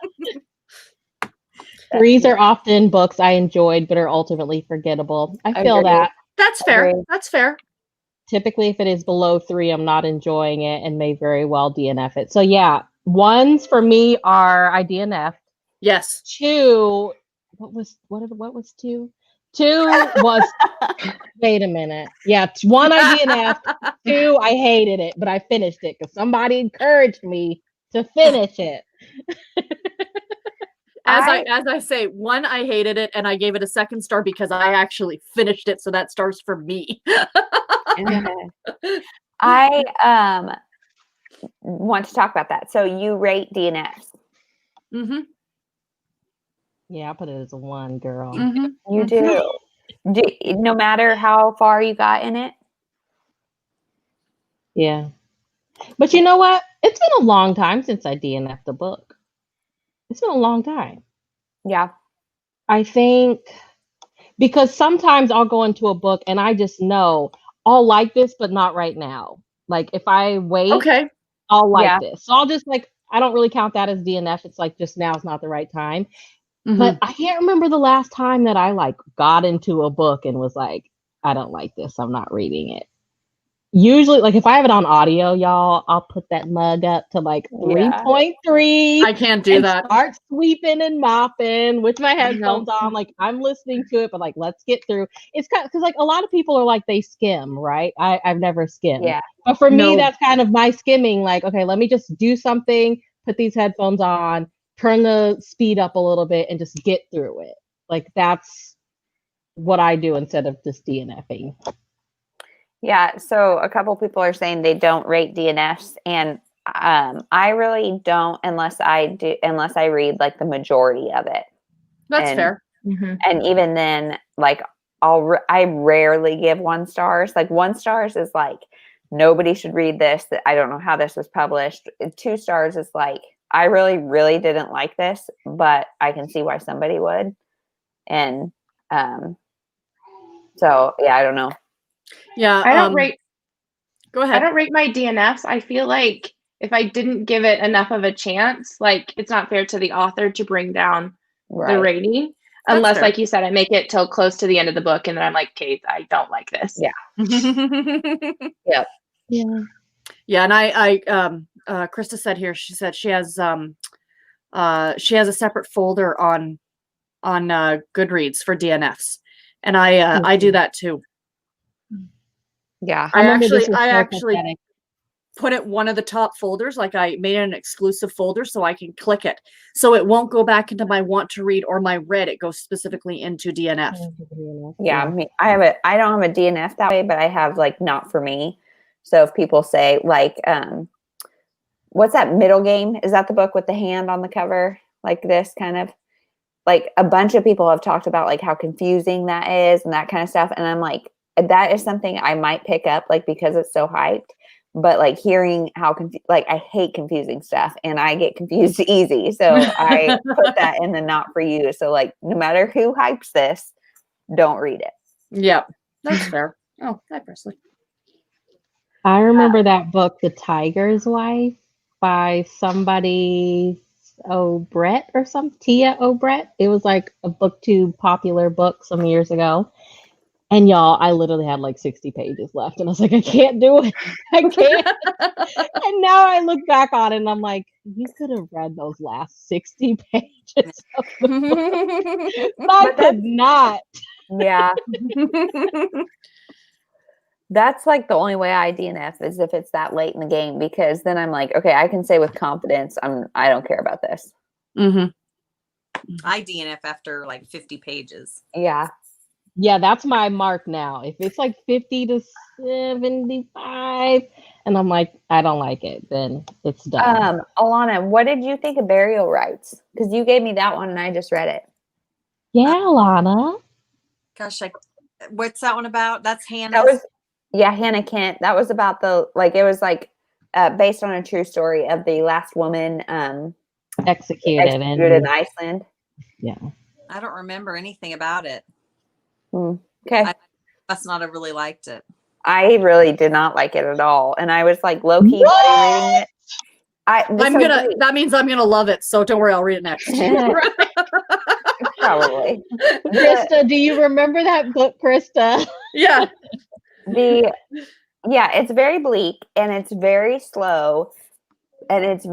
3s are often books I enjoyed but are ultimately forgettable. I feel that. That's fair. Agreed. That's fair. Typically, if it is below 3, I'm not enjoying it and may very well DNF it. So yeah, 1s for me are I DNF. Yes. 2, what was 2? 2 was, wait a minute. Yeah, 1 I DNF'd, 2 I hated it, but I finished it because somebody encouraged me to finish it. As I say, 1 I hated it and I gave it a 2nd star because I actually finished it, so that star's for me. I want to talk about that. So you rate DNFs. Mhm. Yeah, I put it as a 1, girl. Mhm. You do. No matter how far you got in it. Yeah. But you know what? It's been a long time since I DNF'd a book. It's been a long time. Yeah. I think because sometimes I'll go into a book and I just know I'll like this, but not right now. Like if I wait, Okay. I'll like Yeah. this. So I'll just I don't really count that as DNF. It's like just now is not the right time. But Mhm. I can't remember the last time that I got into a book and was like, I don't like this. I'm not reading it. Usually, if I have it on audio, y'all, I'll put that mug up to 3.3 I can't do and that. start sweeping and mopping with my No. headphones on. I'm listening to it, but let's get through. It's kind of because a lot of people are they skim, right? I've never skimmed. Yeah. But for me, No. that's kind of my skimming. Okay, let me just do something, put these headphones on, turn the speed up a little bit, and just get through it. That's what I do instead of just DNFing. Yeah, so a couple people are saying they don't rate DNFs, and I really don't unless I read the majority of it. That's fair. And even then, I rarely give 1 stars. 1 stars is nobody should read this. That I don't know how this was published. 2 stars is I really, really didn't like this, but I can see why somebody would. And so yeah, I don't know. Yeah. I don't rate. Go I ahead. don't rate my DNFs. I feel like if I didn't give it enough of a chance, it's not fair to the author to bring down the rating. That's Unless, fair. like you said, I make it till close to the end of the book and then I'm like, Kate, I don't like this. Yeah. Yep. Yeah. Yeah, and Krista said here, she said she has a separate folder on Goodreads for DNFs, and I do that too. Yeah. I remember this actually was I so actually pathetic. put it one of the top folders. I made an exclusive folder so I can click it, so it won't go back into my want to read or my read. It goes specifically into DNF. Yeah, I don't have a DNF that way, but I have not for me. So if people say what's that middle game? Is that the book with the hand on the cover? This kind of a bunch of people have talked about how confusing that is and that kind of stuff. And I'm that is something I might pick up because it's so hyped. But hearing how I hate confusing stuff and I get confused easy. So I put that in the not for you. So no matter who hypes this, don't read it. Yep, that's fair. Oh, hi Presley. I remember that book, The Tiger's Wife, by somebody, Brett or some Tia O'Brett. It was a Booktube popular book some years ago. And y'all, I literally had 60 pages left. And I was like, I can't do it. I can't. And now I look back on it and I'm like, you could have read those last 60 pages of the book. I could not. Yeah. That's the only way I DNF is if it's that late in the game, because then I'm okay, I can say with confidence, I don't care about this. I DNF after 50 pages. Yeah. Yeah, that's my mark now. If it's 50 to 75 and I'm I don't like it, then it's done. Alana, what did you think of Burial Rites? Because you gave me that one and I just read it. Yeah, Alana. Gosh, what's that one about? That's Hannah. Hannah Kent. That was about it was based on a true story of the last woman executed in Iceland. Yeah. I don't remember anything about it. Okay. I must not have really liked it. I really did not like it at all. And I was low key reading it. That means I'm gonna love it. So don't worry, I'll read it next. Probably. Krista, do you remember that book, Krista? Yeah. It's very bleak and it's very slow and it's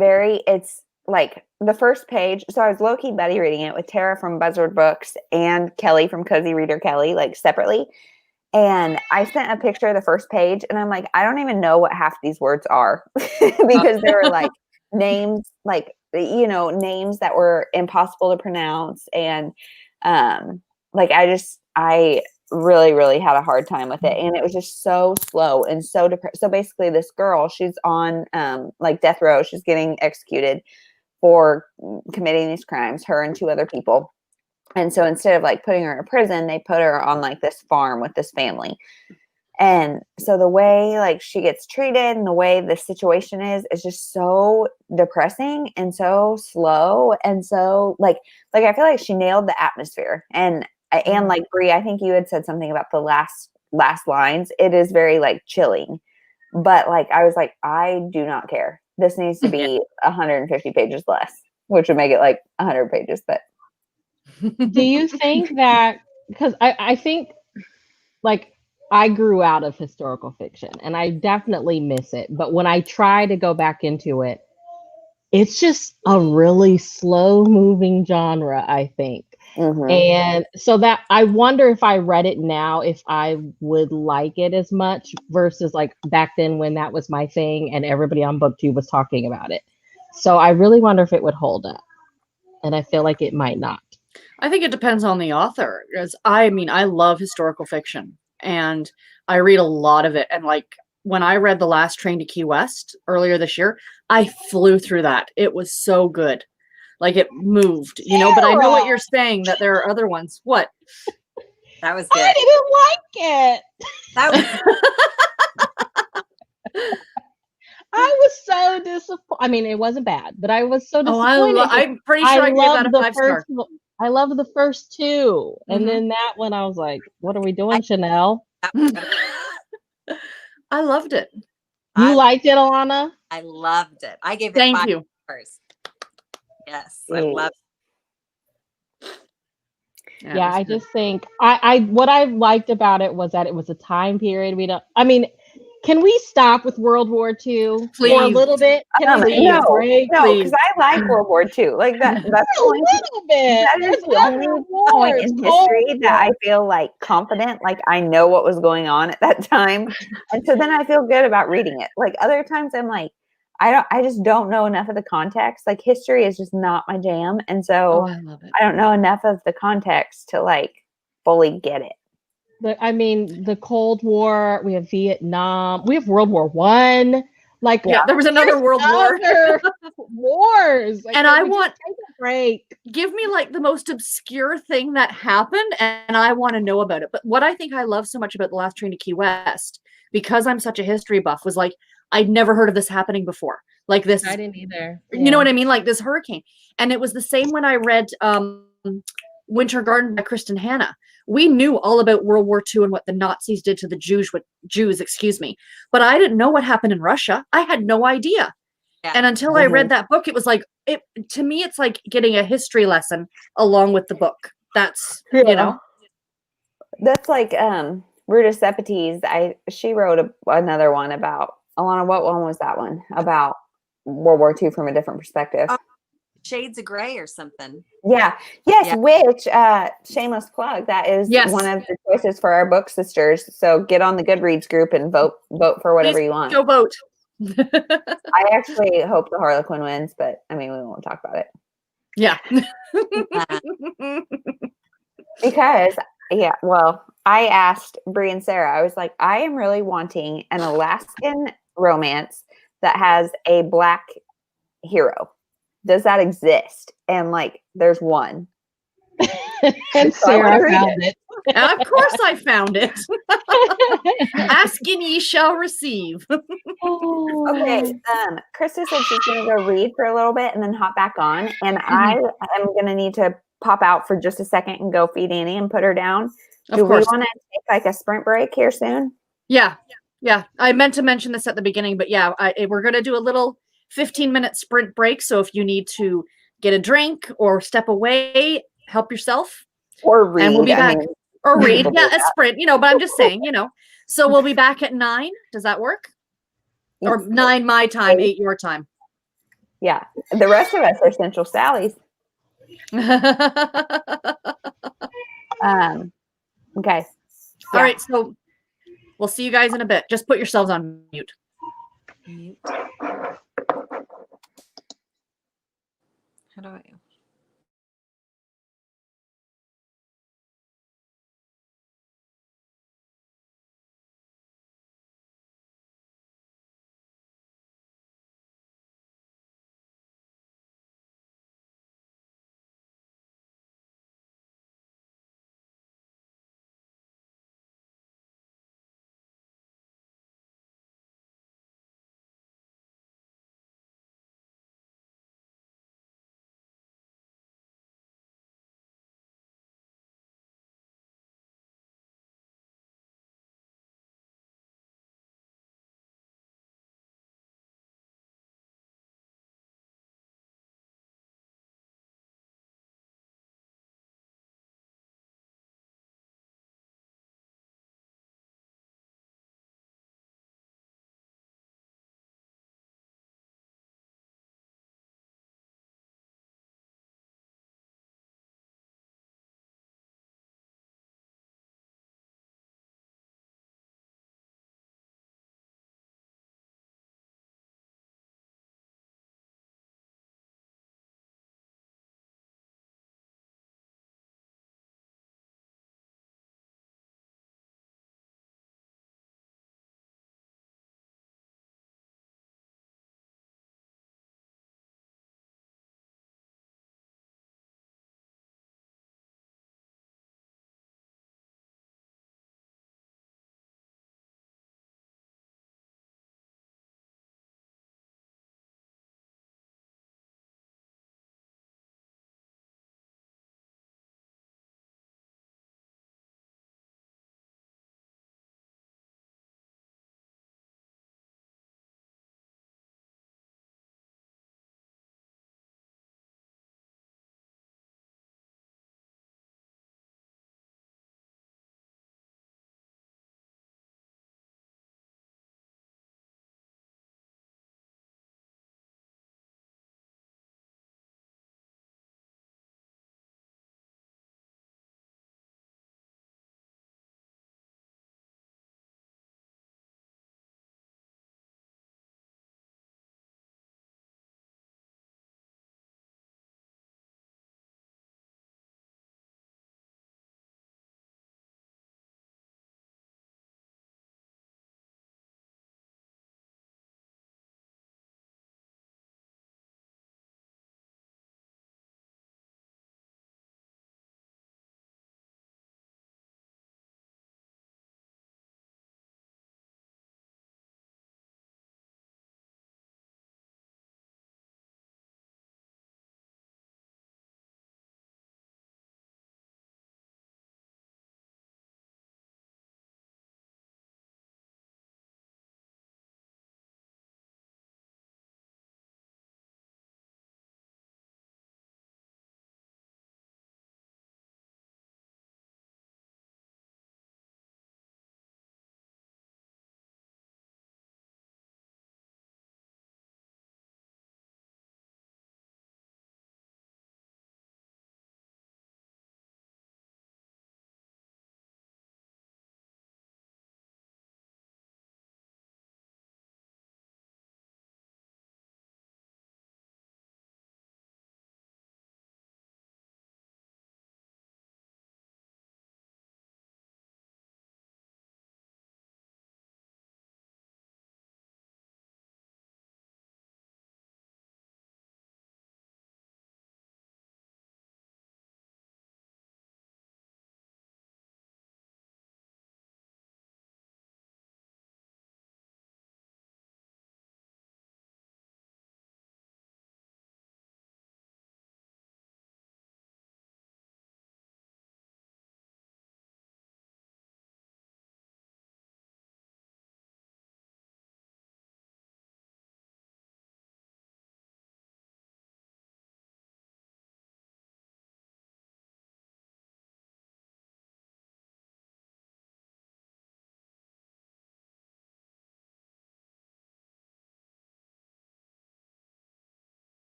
the first page. So I was low-key buddy reading it with Tara from Buzzword Books and Kelly from Cozy Reader Kelly, like separately. And I sent a picture of the first page and I'm like, I don't even know what half these words are because they were like names, like, you know, names that were impossible to pronounce. And like, I really, really had a hard time with it. And it was just so slow and so depressed. So basically this girl, she's on like death row. She's getting executed for committing these crimes, her and 2 other people. And so instead of like putting her in a prison, they put her on like this farm with this family. And so the way like she gets treated and the way the situation is just so depressing and so slow. And so like I feel like she nailed the atmosphere. And like Brie, I think you had said something about the last lines. It is very like chilling, but like, I was like, I do not care. This needs to be 150 pages less, which would make it like 100 pages. But do you think that, because I think like I grew out of historical fiction and I definitely miss it. But when I try to go back into it, it's just a really slow moving genre, I think. mm-hmm. And so that I wonder if I read it now, if I would like it as much versus like back then when that was my thing and everybody on Booktube was talking about it. So I really wonder if it would hold up. And I feel like it might not. I think it depends on the author. Because I mean, I love historical fiction and I read a lot of it. And like when I read The Last Train to Key West earlier this year, I flew through that. It was so good. Like it moved, you know, but I know what you're saying, that there are other ones. What? That was good. I didn't like it. That was I was so disappointed. I mean, it wasn't bad, but I was so disappointed. I'm pretty sure I gave that a 5-star. I loved the first 2. And then that one, I was like, what are we doing, Chanel? I loved it. You liked it, Alana? I loved it. I gave it Thank 5 you. stars. Yes, I love it. Yeah, I just think what I liked about it was that it was a time period can we stop with World War II for a little bit? No, because I like World War II. Like that's a little bit. That is the only point in history that I feel like confident, like I know what was going on at that time, and so then I feel good about reading it. Like other times, I'm like, I just don't know enough of the context. Like history is just not my jam, and so I love it. I don't know enough of the context to like fully get it. The Cold War, we have Vietnam, we have World War I. Like, yeah, there was another World War. Wars. Like, and I want take a break. Give me like the most obscure thing that happened, and I want to know about it. But what I think I love so much about The Last Train to Key West, because I'm such a history buff, was like I'd never heard of this happening before. Like this, I didn't either. You know what I mean? Like this hurricane, and it was the same when I read Winter Garden by Kristen Hanna. We knew all about World War II and what the Nazis did to the Jews, but I didn't know what happened in Russia. I had no idea. Yeah. And until I read that book, it was like, to me, it's like getting a history lesson along with the book. That's, you know. That's like Ruta Sepetys. She wrote another one about, Alana, what one was that one? About World War II from a different perspective. Shades of Grey or something. Yeah. Yes. Yeah. Which shameless plug. That is one of the choices for our book sisters. So get on the Goodreads group and vote for whatever you want. Go vote. I actually hope the Harlequin wins, but I mean, we won't talk about it. Yeah. Because I asked Brie and Sarah, I was like, I am really wanting an Alaskan romance that has a Black hero. Does that exist? And like, there's one. And Sarah found it. Of course I found it. Ask and ye shall receive. Okay. Krista said she's going to go read for a little bit and then hop back on. And I am going to need to pop out for just a second and go feed Annie and put her down. Do we want to take like a sprint break here soon? Yeah. I meant to mention this at the beginning, but yeah, we're going to do a little 15-minute sprint break. So if you need to get a drink or step away, help yourself. Or read. And we'll be back. Or read. Yeah, a sprint, but I'm just saying, So we'll be back at 9. Does that work? Or 9 my time, 8 your time. Yeah. The rest of us are Central Sallies. Okay. All right, so we'll see you guys in a bit. Just put yourselves on mute. Mute. How do I?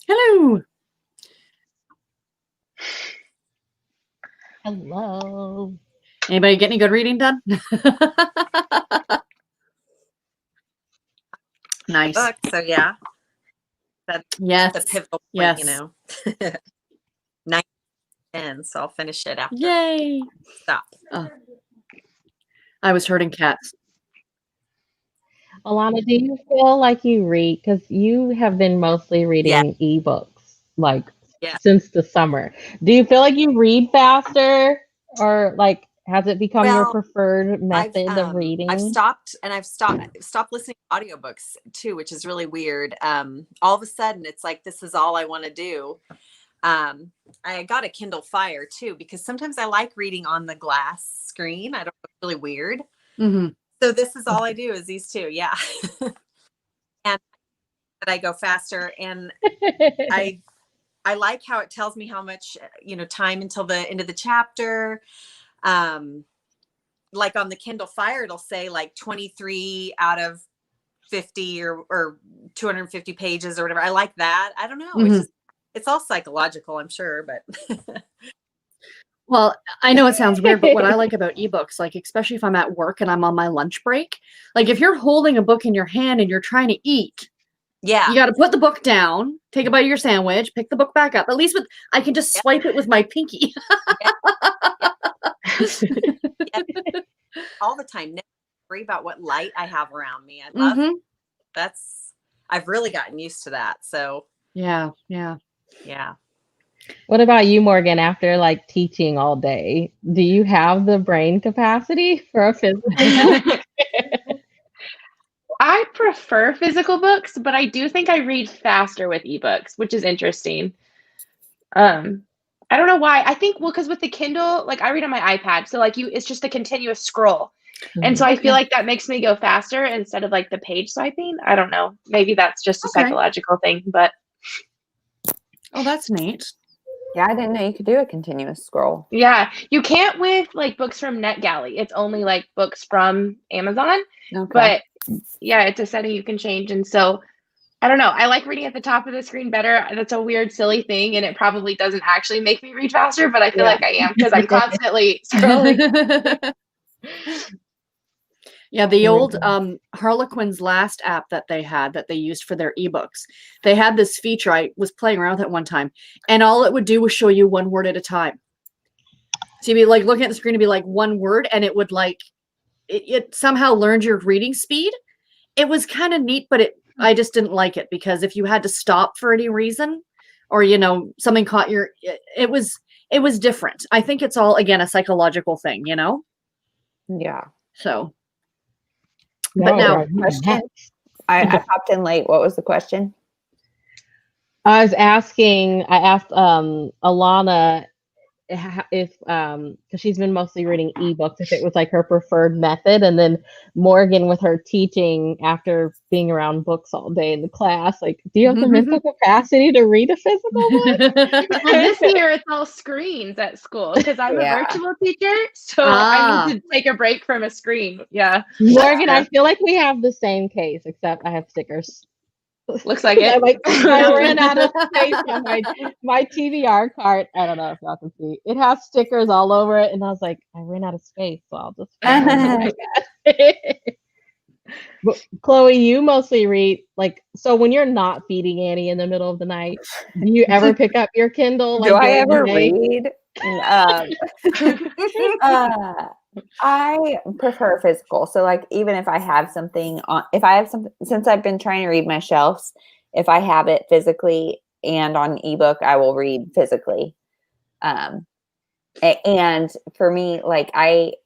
Hello. Hello. Anybody get any good reading done? Nice. Book, so yeah. That's Yes. the pivotal point, Yes. you know. 9 10, so I'll finish it after. Yay. Stop. I was herding cats. Alana, do you feel like you read, because you have been mostly reading ebooks like Yeah. since the summer. Do you feel like you read faster, or like has it become your Well, preferred method of reading? I've stopped listening to audiobooks too, which is really weird. All of a sudden it's like, this is all I want to do. I got a Kindle Fire too, because sometimes I like reading on the glass screen. I don't know, it's really weird. Mm-hmm. So this is all I do is these two. Yeah. And I go faster, and I like how it tells me how much, time until the end of the chapter. Like on the Kindle Fire, it'll say like 23 out of 50 or 250 pages or whatever. I like that. I don't know. Mm-hmm. It's all psychological, I'm sure, but Well, I know it sounds weird, but what I like about ebooks, like especially if I'm at work and I'm on my lunch break, like if you're holding a book in your hand and you're trying to eat, yeah, you got to put the book down, take a bite of your sandwich, pick the book back up. At least I can just swipe it with my pinky. all the time. Never worry about what light I have around me. I love I've really gotten used to that. So yeah. What about you, Morgan, after like teaching all day? Do you have the brain capacity for a physical book? I prefer physical books, but I do think I read faster with ebooks, which is interesting. I don't know why. I think, well, because with the Kindle, like I read on my iPad, so like it's just a continuous scroll. And so I feel like that makes me go faster instead of like the page swiping. I don't know. Maybe that's just a psychological thing, but. Oh, that's neat. Yeah, I didn't know you could do a continuous scroll. Yeah, you can't with like books from NetGalley. It's only like books from Amazon. Okay. But yeah, it's a setting you can change. And so I don't know. I like reading at the top of the screen better. That's a weird, silly thing. And it probably doesn't actually make me read faster, but I feel like I am because I'm constantly scrolling. Yeah, the old Harlequin's Last app that they used for their ebooks. They had this feature. I was playing around with it one time, and all it would do was show you one word at a time. So you'd be like looking at the screen to be like one word, and it would like it somehow learned your reading speed. It was kind of neat, but I just didn't like it because if you had to stop for any reason, or something caught your, it was different. I think it's all again a psychological thing, Yeah. So. But now, question. I hopped in late. What was the question? I asked Alana if because she's been mostly reading ebooks, if it was like her preferred method, and then Morgan with her teaching after being around books all day in the class, like, do you have the mental capacity to read a physical book? Well, this year it's all screens at school because I'm a virtual teacher, so I need to take a break from a screen. Yeah, Morgan, I feel like we have the same case, except I have stickers. Looks like it. I ran out of space on my TBR cart. I don't know if y'all can see. It has stickers all over it, and I was like, I ran out of space, so I'll just. But Chloe, you mostly read so when you're not feeding Annie in the middle of the night, do you ever pick up your Kindle? Do I ever read? I prefer physical. So like even if I have something on, since I've been trying to read my shelves, if I have it physically and on ebook, I will read physically. And for me, like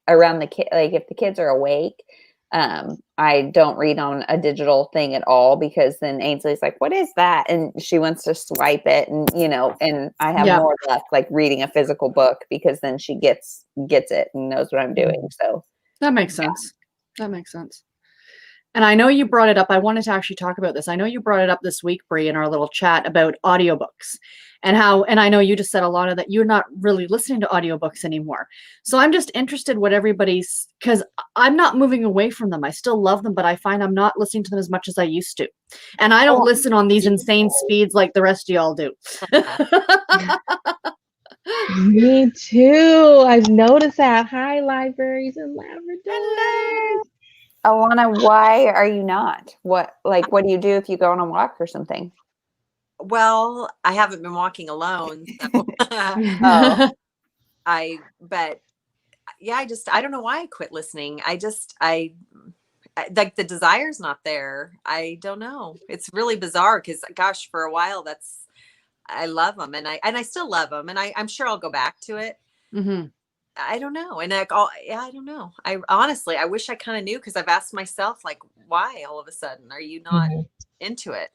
around the kid, like if the kids are awake, I don't read on a digital thing at all, because then Ainsley's like, what is that? And she wants to swipe it, and and I have more left like reading a physical book, because then she gets it and knows what I'm doing. So that makes sense. That makes sense. And I know you brought it up. I wanted to actually talk about this. I know you brought it up this week, Brie, in our little chat about audiobooks and how, and I know you just said a lot of that you're not really listening to audiobooks anymore. So I'm just interested what everybody's, because I'm not moving away from them. I still love them, but I find I'm not listening to them as much as I used to. And I don't listen on these insane speeds like the rest of y'all do. Me too. I've noticed that. Hi, libraries and Labradors. Alana, why are you not? What do you do if you go on a walk or something? Well, I haven't been walking alone. So. Oh. But yeah, I don't know why I quit listening. I like the desire's not there. I don't know. It's really bizarre because gosh, for a while I love them and I still love them and I'm sure I'll go back to it. Mm-hmm. I don't know. And I don't know. I honestly, I wish I kind of knew because I've asked myself like, why all of a sudden are you not into it?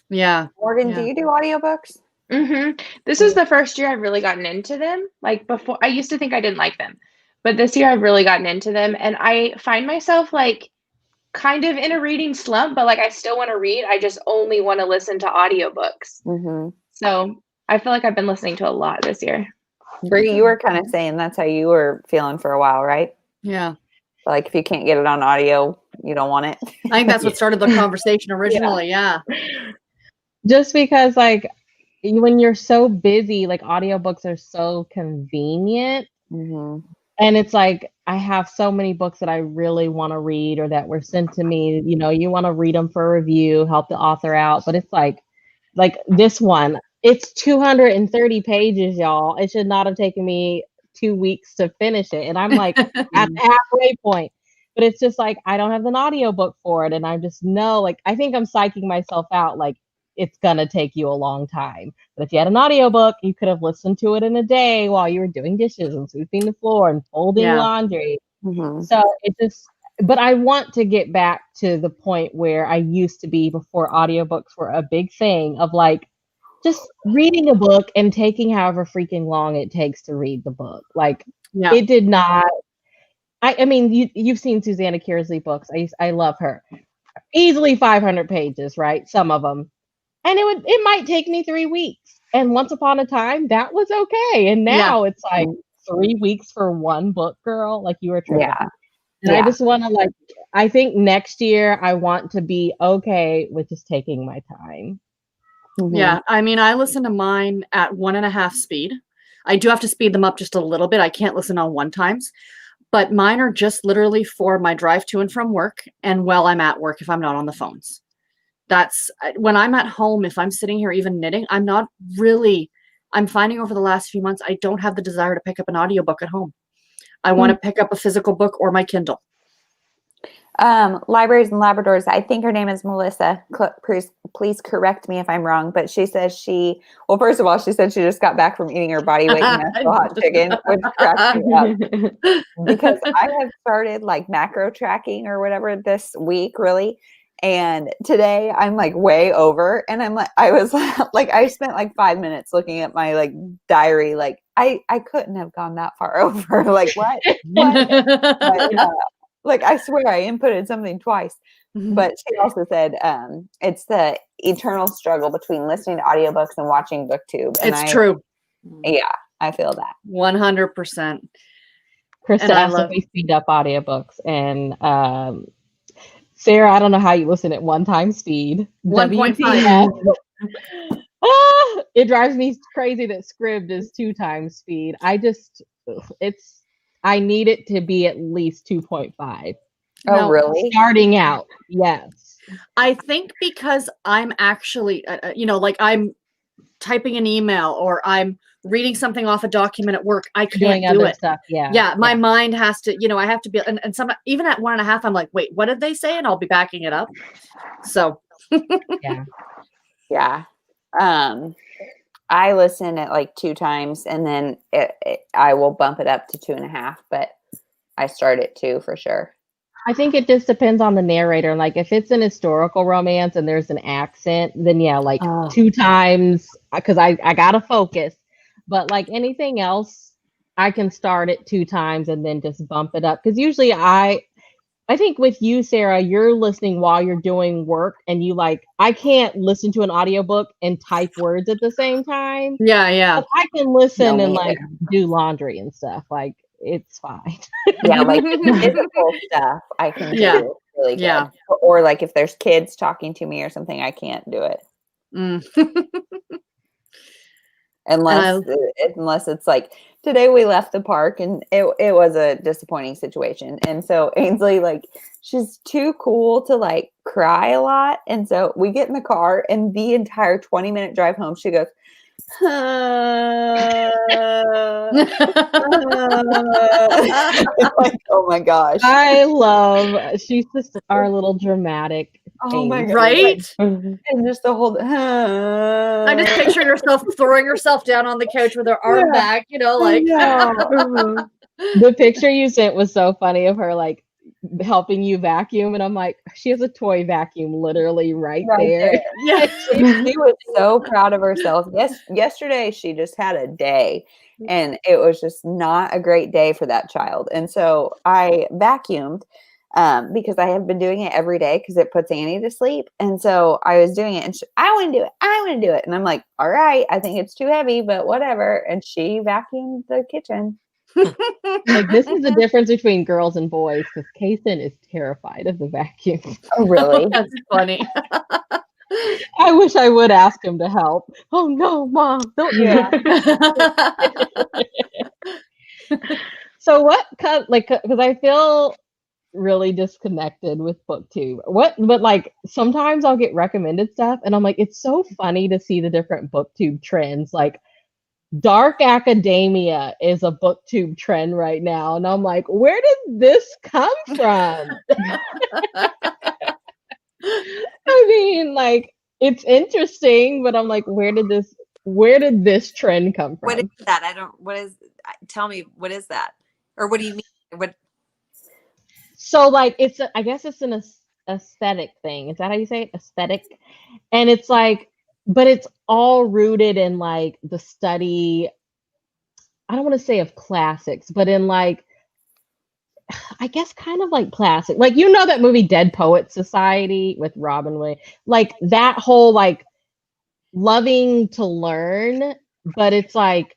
Yeah. Morgan, do you do audiobooks? This is the first year I've really gotten into them. Like before, I used to think I didn't like them, but this year I've really gotten into them, and I find myself like kind of in a reading slump, but like I still want to read. I just only want to listen to audiobooks. So I feel like I've been listening to a lot this year. Brie, you were kind of saying that's how you were feeling for a while, right? Yeah. Like if you can't get it on audio, you don't want it. I think that's what started the conversation originally. Yeah. Just because like when you're so busy, like audiobooks are so convenient. And it's like I have so many books that I really want to read or that were sent to me. You know, you want to read them for review, help the author out. But it's like this one, it's 230 pages, y'all. It should not have taken me 2 weeks to finish it. And I'm like at the halfway point. But it's just like I don't have an audiobook for it. And I just know, like, I think I'm psyching myself out like it's gonna take you a long time. But if you had an audiobook, you could have listened to it in a day while you were doing dishes and sweeping the floor and folding laundry. So it just, but I want to get back to the point where I used to be before audiobooks were a big thing of like just reading a book and taking however freaking long it takes to read the book. Like it did not, I mean, you've seen Susanna Kearsley books. I love her. Easily 500 pages, right? Some of them. And it might take me 3 weeks. And once upon a time, that was okay. And now it's like 3 weeks for one book, girl. Like you were tripping. And I just want to like, I think next year I want to be okay with just taking my time. Yeah. I mean, I listen to mine at 1.5 speed. I do have to speed them up just a little bit. I can't listen on 1 times. But mine are just literally for my drive to and from work and while I'm at work if I'm not on the phones. That's when I'm at home, if I'm sitting here even knitting, I'm finding over the last few months, I don't have the desire to pick up an audiobook at home. I want to pick up a physical book or my Kindle. Libraries and Labradors. I think her name is Melissa. Please correct me if I'm wrong, but she says well, first of all, she said she just got back from eating her body weight in Nashville hot chicken, which cracks me up because I have started like macro tracking or whatever this week, really. And today I'm like way over, and I was like, I spent like 5 minutes looking at my like diary. Like I couldn't have gone that far over. Like what? But, like I swear I inputted something twice. But she also said it's the eternal struggle between listening to audiobooks and watching Booktube. And it's true. Yeah, I feel that 100%. Krista asked if we speed up audiobooks, and Sarah, I don't know how you listen at 1 time speed. 1.5. It drives me crazy that Scribd is 2 times speed. I need it to be at least 2.5. Oh, really? Starting out, yes. I think because I'm actually, like I'm typing an email or I'm reading something off a document at work, I can't do it. Stuff. My mind has to, I have to be, and some, even at 1.5, I'm like, wait, what did they say? And I'll be backing it up. So yeah. I listen at like 2 times, and then I will bump it up to 2.5, but I start at 2 for sure. I think it just depends on the narrator. Like if it's an historical romance and there's an accent, then 2 times, because I gotta focus. But like anything else, I can start at 2 times and then just bump it up. Because usually I think with you, Sarah, you're listening while you're doing work, and you like, I can't listen to an audiobook and type words at the same time. Yeah, yeah. But I can listen No, and me like either. do laundry and stuff. Like, it's fine. Yeah, like physical stuff I can do Yeah. really good. Yeah. Or like if there's kids talking to me or something, I can't do it. Mm. Unless it's like today we left the park and it was a disappointing situation. And so Ainsley, like, she's too cool to like cry a lot. And so we get in the car and the entire 20-minute drive home, she goes, like, oh my gosh. I love, she's just our little dramatic. Oh my God. Right? And just the whole I just picture yourself throwing yourself down on the couch with her arm back, you know, like. The picture you sent was so funny of her like helping you vacuum, and I'm like, she has a toy vacuum literally right there. Yeah. She was so proud of herself. Yesterday she just had a day, and it was just not a great day for that child. And so I vacuumed because I have been doing it every day because it puts Annie to sleep. And so I was doing it, and I want to do it. I want to do it. And I'm like, all right, I think it's too heavy, but whatever. And she vacuumed the kitchen. Like, this is the difference between girls and boys, because Kason is terrified of the vacuum. Oh, really? That's funny. I wish I would ask him to help. Oh no, Mom, don't do that. So what kind, like, because I feel really disconnected with Booktube. But like sometimes I'll get recommended stuff, and I'm like, it's so funny to see the different Booktube trends. Like, dark academia is a Booktube trend right now, and I'm like, where did this come from? I mean, like, it's interesting, but I'm like, where did this trend come from? What is that? Tell me, what is that? Or what do you mean? What? So like, I guess it's an aesthetic thing. Is that how you say it? Aesthetic. And it's like, but it's all rooted in like the study, I don't want to say of classics, but in like, I guess kind of like classic. Like, you know that movie Dead Poets Society with Robin Williams? Like that whole like loving to learn, but it's like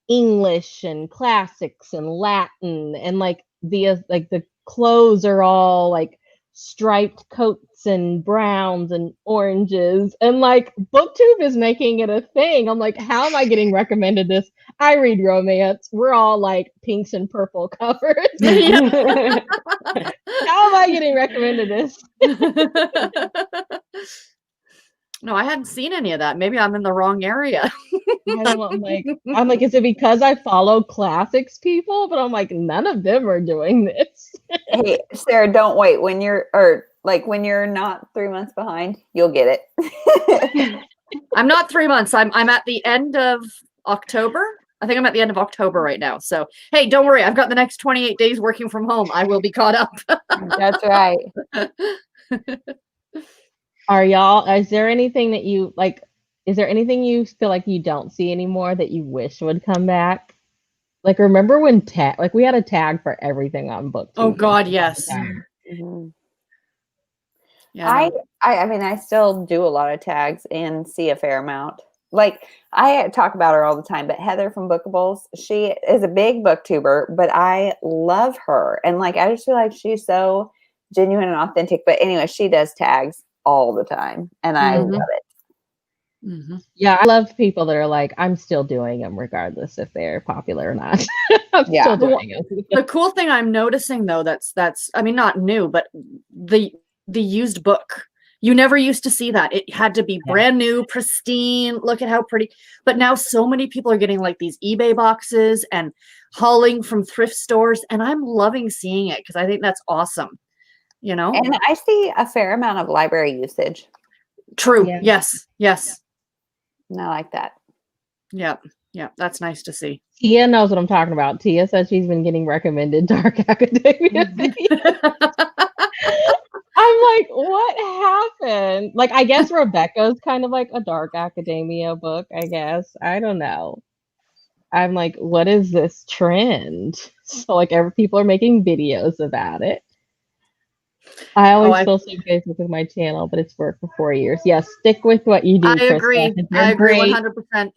English and classics and Latin, and like the clothes are all like striped coats and browns and oranges, and like Booktube is making it a thing. I'm like, how am I getting recommended this? I read romance. We're all like pinks and purple covers. How am I getting recommended this? No, I hadn't seen any of that. Maybe I'm in the wrong area. I'm like, is it because I follow classics people? But I'm like, none of them are doing this. Hey, Sarah, don't wait. When you're not 3 months behind, you'll get it. I'm not 3 months. I'm at the end of October. I think I'm at the end of October right now. So, hey, don't worry. I've got the next 28 days working from home. I will be caught up. That's right. Is there anything that you like? Is there anything you feel like you don't see anymore that you wish would come back? Like, remember when we had a tag for everything on Booktube? Oh God, yes. Mm-hmm. Yeah, I mean, I still do a lot of tags and see a fair amount. Like, I talk about her all the time, but Heather from Bookables, she is a big booktuber, but I love her. And like, I just feel like she's so genuine and authentic. But anyway, she does tags all the time, and I love it. Mm-hmm. Yeah, I love people that are like, I'm still doing them regardless if they're popular or not. I'm still doing them. The cool thing I'm noticing though, that's I mean, not new, but the used book. You never used to see that. It had to be brand new, pristine. Look at how pretty. But now so many people are getting like these eBay boxes and hauling from thrift stores, and I'm loving seeing it because I think that's awesome. You know? And I see a fair amount of library usage. True. Yeah. Yes. And I like that. Yeah. That's nice to see. Tia knows what I'm talking about. Tia says she's been getting recommended Dark Academia. I'm like, what happened? Like, I guess Rebecca's kind of like a Dark Academia book, I guess. I don't know. I'm like, what is this trend? So like, people are making videos about it. I always feel so basic with my channel, but it's worked for 4 years. Yes, stick with what you do. I agree. Krista. I agree Great. 100%.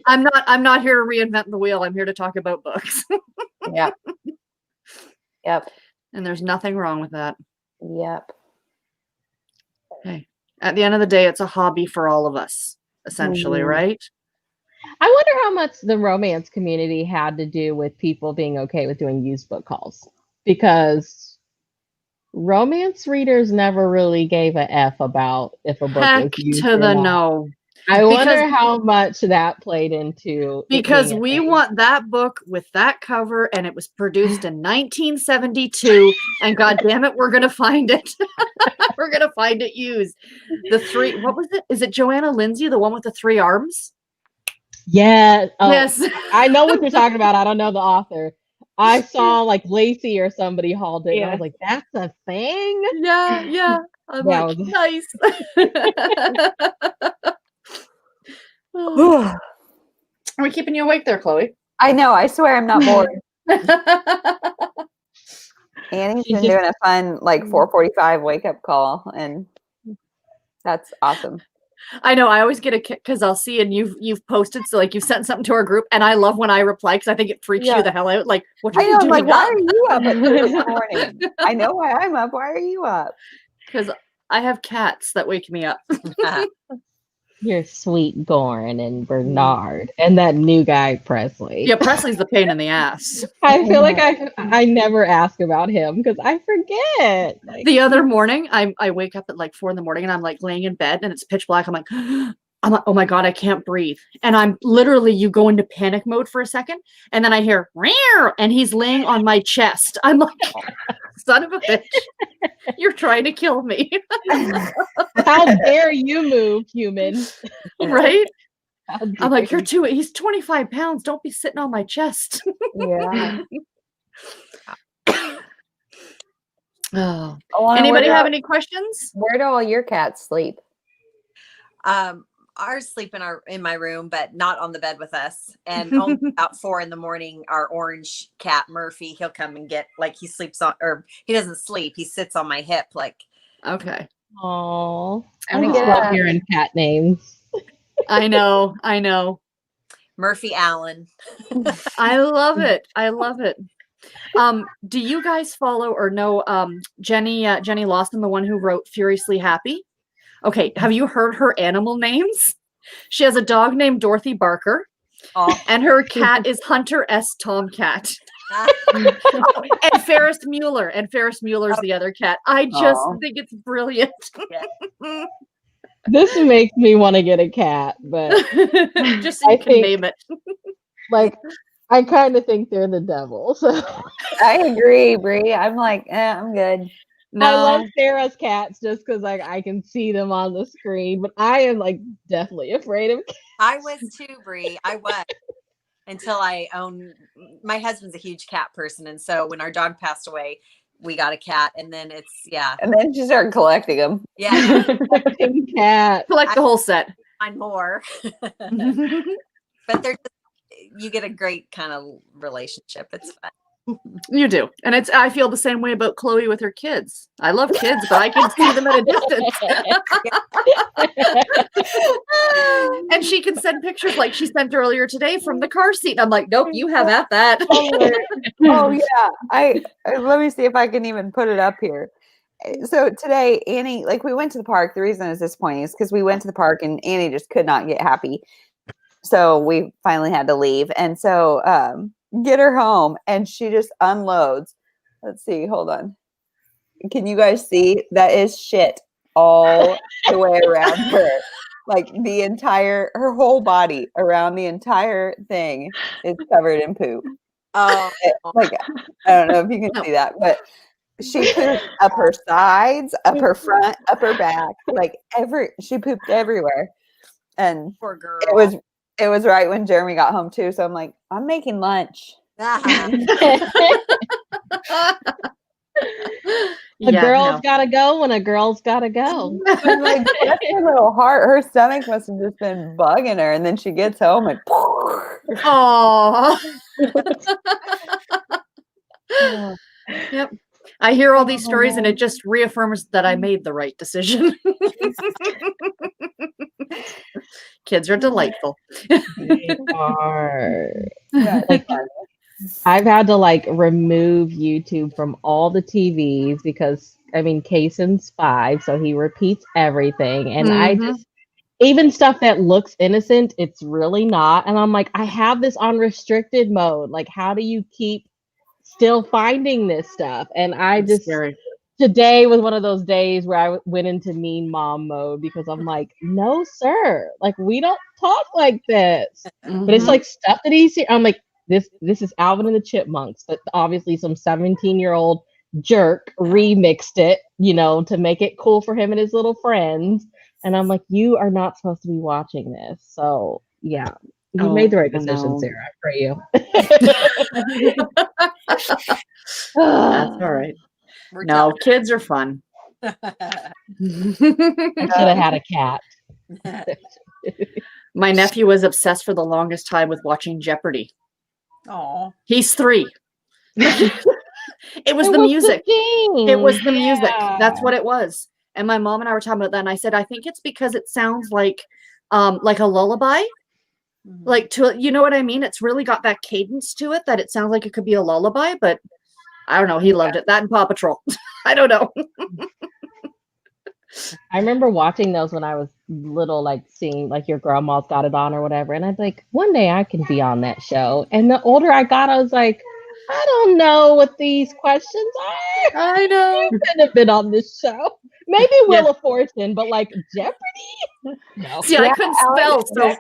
I'm not here to reinvent the wheel. I'm here to talk about books. Yep. Yep. And there's nothing wrong with that. Yep. Hey, at the end of the day, it's a hobby for all of us, essentially, right? I wonder how much the romance community had to do with people being okay with doing used book hauls, because romance readers never really gave a F about if a book Heck was used to or the not. no. I wonder how much that played into it because being a we thing. want that book with that cover, and it was produced in 1972, and god damn it, we're gonna find it. We're gonna find it used. What was it? Is it Joanna Lindsay, the one with the 3 arms? Yeah. Yes. I know what you're talking about. I don't know the author. I saw like Lacey or somebody hauled it. And I was like, that's a thing? Yeah. I'm like, nice. Are we keeping you awake there, Chloe? I know. I swear I'm not bored. Annie's been doing a fun like 4:45 wake up call, and that's awesome. I know. I always get a kick because I'll see, and you've posted, so like you sent something to our group, and I love when I reply because I think it freaks you the hell out. Like, what are you doing? Like, why are you up at 3 in the morning? I know why I'm up. Why are you up? Because I have cats that wake me up. You're Sweet Gorn and Bernard and that new guy Presley. Yeah, Presley's the pain in the ass. I feel like I never ask about him because I forget. Like, the other morning, I wake up at like 4 in the morning and I'm like laying in bed and it's pitch black. I'm like, oh my God, I can't breathe. And I'm literally, you go into panic mode for a second. And then I hear, "Rear," and he's laying on my chest. I'm like, son of a bitch, you're trying to kill me. How dare you move, human? Right? I'm like, he's 25 pounds. Don't be sitting on my chest. Yeah. Oh. Alana, Anybody have any questions? Where do all your cats sleep? Ours sleep in my room, but not on the bed with us. And only about 4 in the morning, our orange cat Murphy, he'll come and get, like, he sleeps on, or he doesn't sleep. He sits on my hip, like. Okay. Oh, I'm I gonna love hearing cat names. I know. Murphy Allen. I love it. Do you guys follow or know Jenny Lawson, the one who wrote Furiously Happy? Okay, have you heard her animal names? She has a dog named Dorothy Barker, and her cat is Hunter S. Tomcat. And Ferris Mueller, and Ferris Mueller's the other cat. I just think it's brilliant. This makes me want to get a cat, but just so you can name it. Like, I kind of think they're the devil. So I agree, Brie. I'm like, I'm good. No. I love Sarah's cats just because like I can see them on the screen, but I am like definitely afraid of cats. I was too, Brie. I was until my husband's a huge cat person, and so when our dog passed away, we got a cat, and then and then she started collecting them. Yeah, collect the whole set. Find more, but you get a great kind of relationship. It's fun. You do. And I feel the same way about Chloe with her kids. I love kids, but I can see them at a distance. And she can send pictures like she sent earlier today from the car seat. And I'm like, nope, you have at that. Oh yeah. Let me see if I can even put it up here. So today, Annie, like we went to the park. The reason I was disappointed is because we went to the park and Annie just could not get happy. So we finally had to leave. And so get her home and she just unloads. Let's see, hold on. Can you guys see? That is shit all the way around her. Like her whole body around the entire thing is covered in poop. Like, I don't know if you can see that, but she pooped up her sides, up her front, up her back, like she pooped everywhere. And poor girl. It was right when Jeremy got home too. So I'm like, I'm making lunch. A girl's gotta go when a girl's gotta go. I'm like, that's her little heart. Her stomach must have just been bugging her. And then she gets home and oh. Yep. I hear all these stories and it just reaffirms that I made the right decision. Kids are delightful. They are. Yeah, Like, I've had to like remove YouTube from all the TVs because I mean Kaysen's 5, so he repeats everything. And I Mhm. just even stuff that looks innocent, it's really not. And I'm like, I have this on restricted mode. Like, how do you keep still finding this stuff? And I It's just scary. today was one of those days where I went into mean mom mode because I'm like, no, sir, like we don't talk like this. But it's Mhm. like stuff that he's. I'm like, this is Alvin and the Chipmunks, but obviously some 17-year-old jerk remixed it, you know, to make it cool for him and his little friends. And I'm like, you are not supposed to be watching this. So yeah, you made the right decision, no. Sarah. For you. That's all right. We're No, kids are fun. I should have had a cat. My nephew was obsessed for the longest time with watching Jeopardy. Oh, He's 3. It was It the was music. thing. It was the music. That's Yeah. what it was. And my mom and I were talking about that, and I said, I think it's because it sounds like a lullaby. Like, to, you know what I mean? It's really got that cadence to it that it sounds like it could be a lullaby, but I don't know. He loved it. That and Paw Patrol. I don't know. I remember watching those when I was little, like seeing like your grandma's got it on or whatever. And I'd be like, one day I can be on that show. And the older I got, I was like, I don't know what these questions are. I know. Couldn't have been on this show. Maybe Yeah. Wheel of Fortune, but like Jeopardy? No. See, I Yeah, couldn't spell, so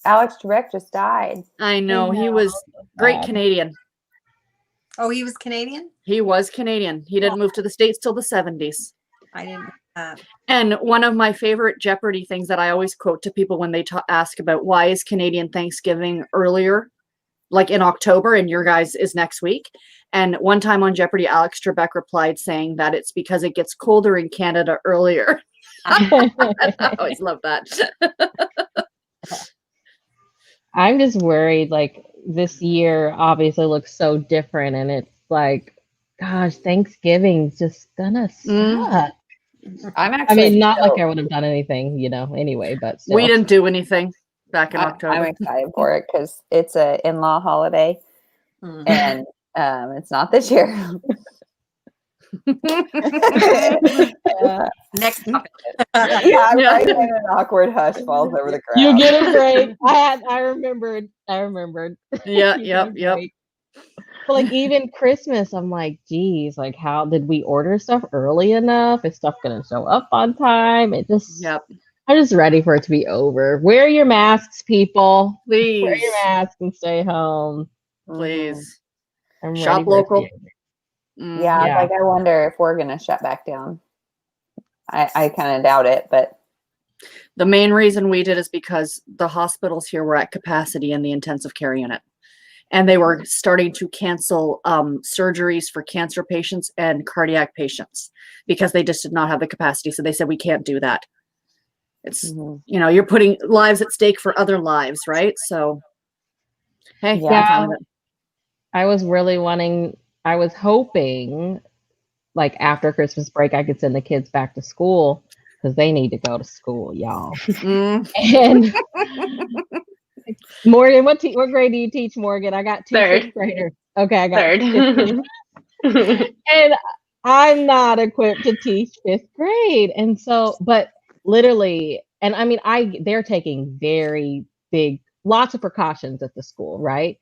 Alex Trebek just died. I know. He was great Canadian. oh, he was Canadian. He was Canadian. He didn't move to the States till the 70s. I didn't. And one of my favorite Jeopardy things that I always quote to people when they ask about why is Canadian Thanksgiving earlier, like in October, and your guys is next week. And one time on Jeopardy, Alex Trebek replied saying that it's because it gets colder in Canada earlier. I always love that. I'm just worried, like this year obviously looks so different, and it's like, gosh, Thanksgiving's just gonna suck. I'm I actually. mean, not like I would have done anything, you know, anyway, but still. We didn't do anything back in I'm October. excited for it because it's a in-law holiday, and it's not this year. Next topic. Yeah, right. And an awkward hush falls over the crowd. You get a break. I remembered. Yeah, You get a yep. break. But like even Christmas, I'm like, geez, like how did we order stuff early enough? Is stuff gonna show up on time? I'm just ready for it to be over. Wear your masks, people. Please. Wear your masks and stay home. Please. I'm Shop ready for it to be local. over. Yeah, Yeah. like I wonder if we're gonna shut back down. I kind of doubt it, but The main reason we did is because the hospitals here were at capacity in the intensive care unit. And they were starting to cancel surgeries for cancer patients and cardiac patients because they just did not have the capacity. So they said, we can't do that. It's, you know, you're putting lives at stake for other lives, right? So, hey, Yeah. I'm fine with it. I was hoping like after Christmas break, I could send the kids back to school because they need to go to school, y'all. And Morgan, what grade do you teach, Morgan? I got 2 Third. fifth graders. Okay, I got Third. and I'm not equipped to teach 5th grade. And so, but literally, and I mean, they're taking very big, lots of precautions at the school, right?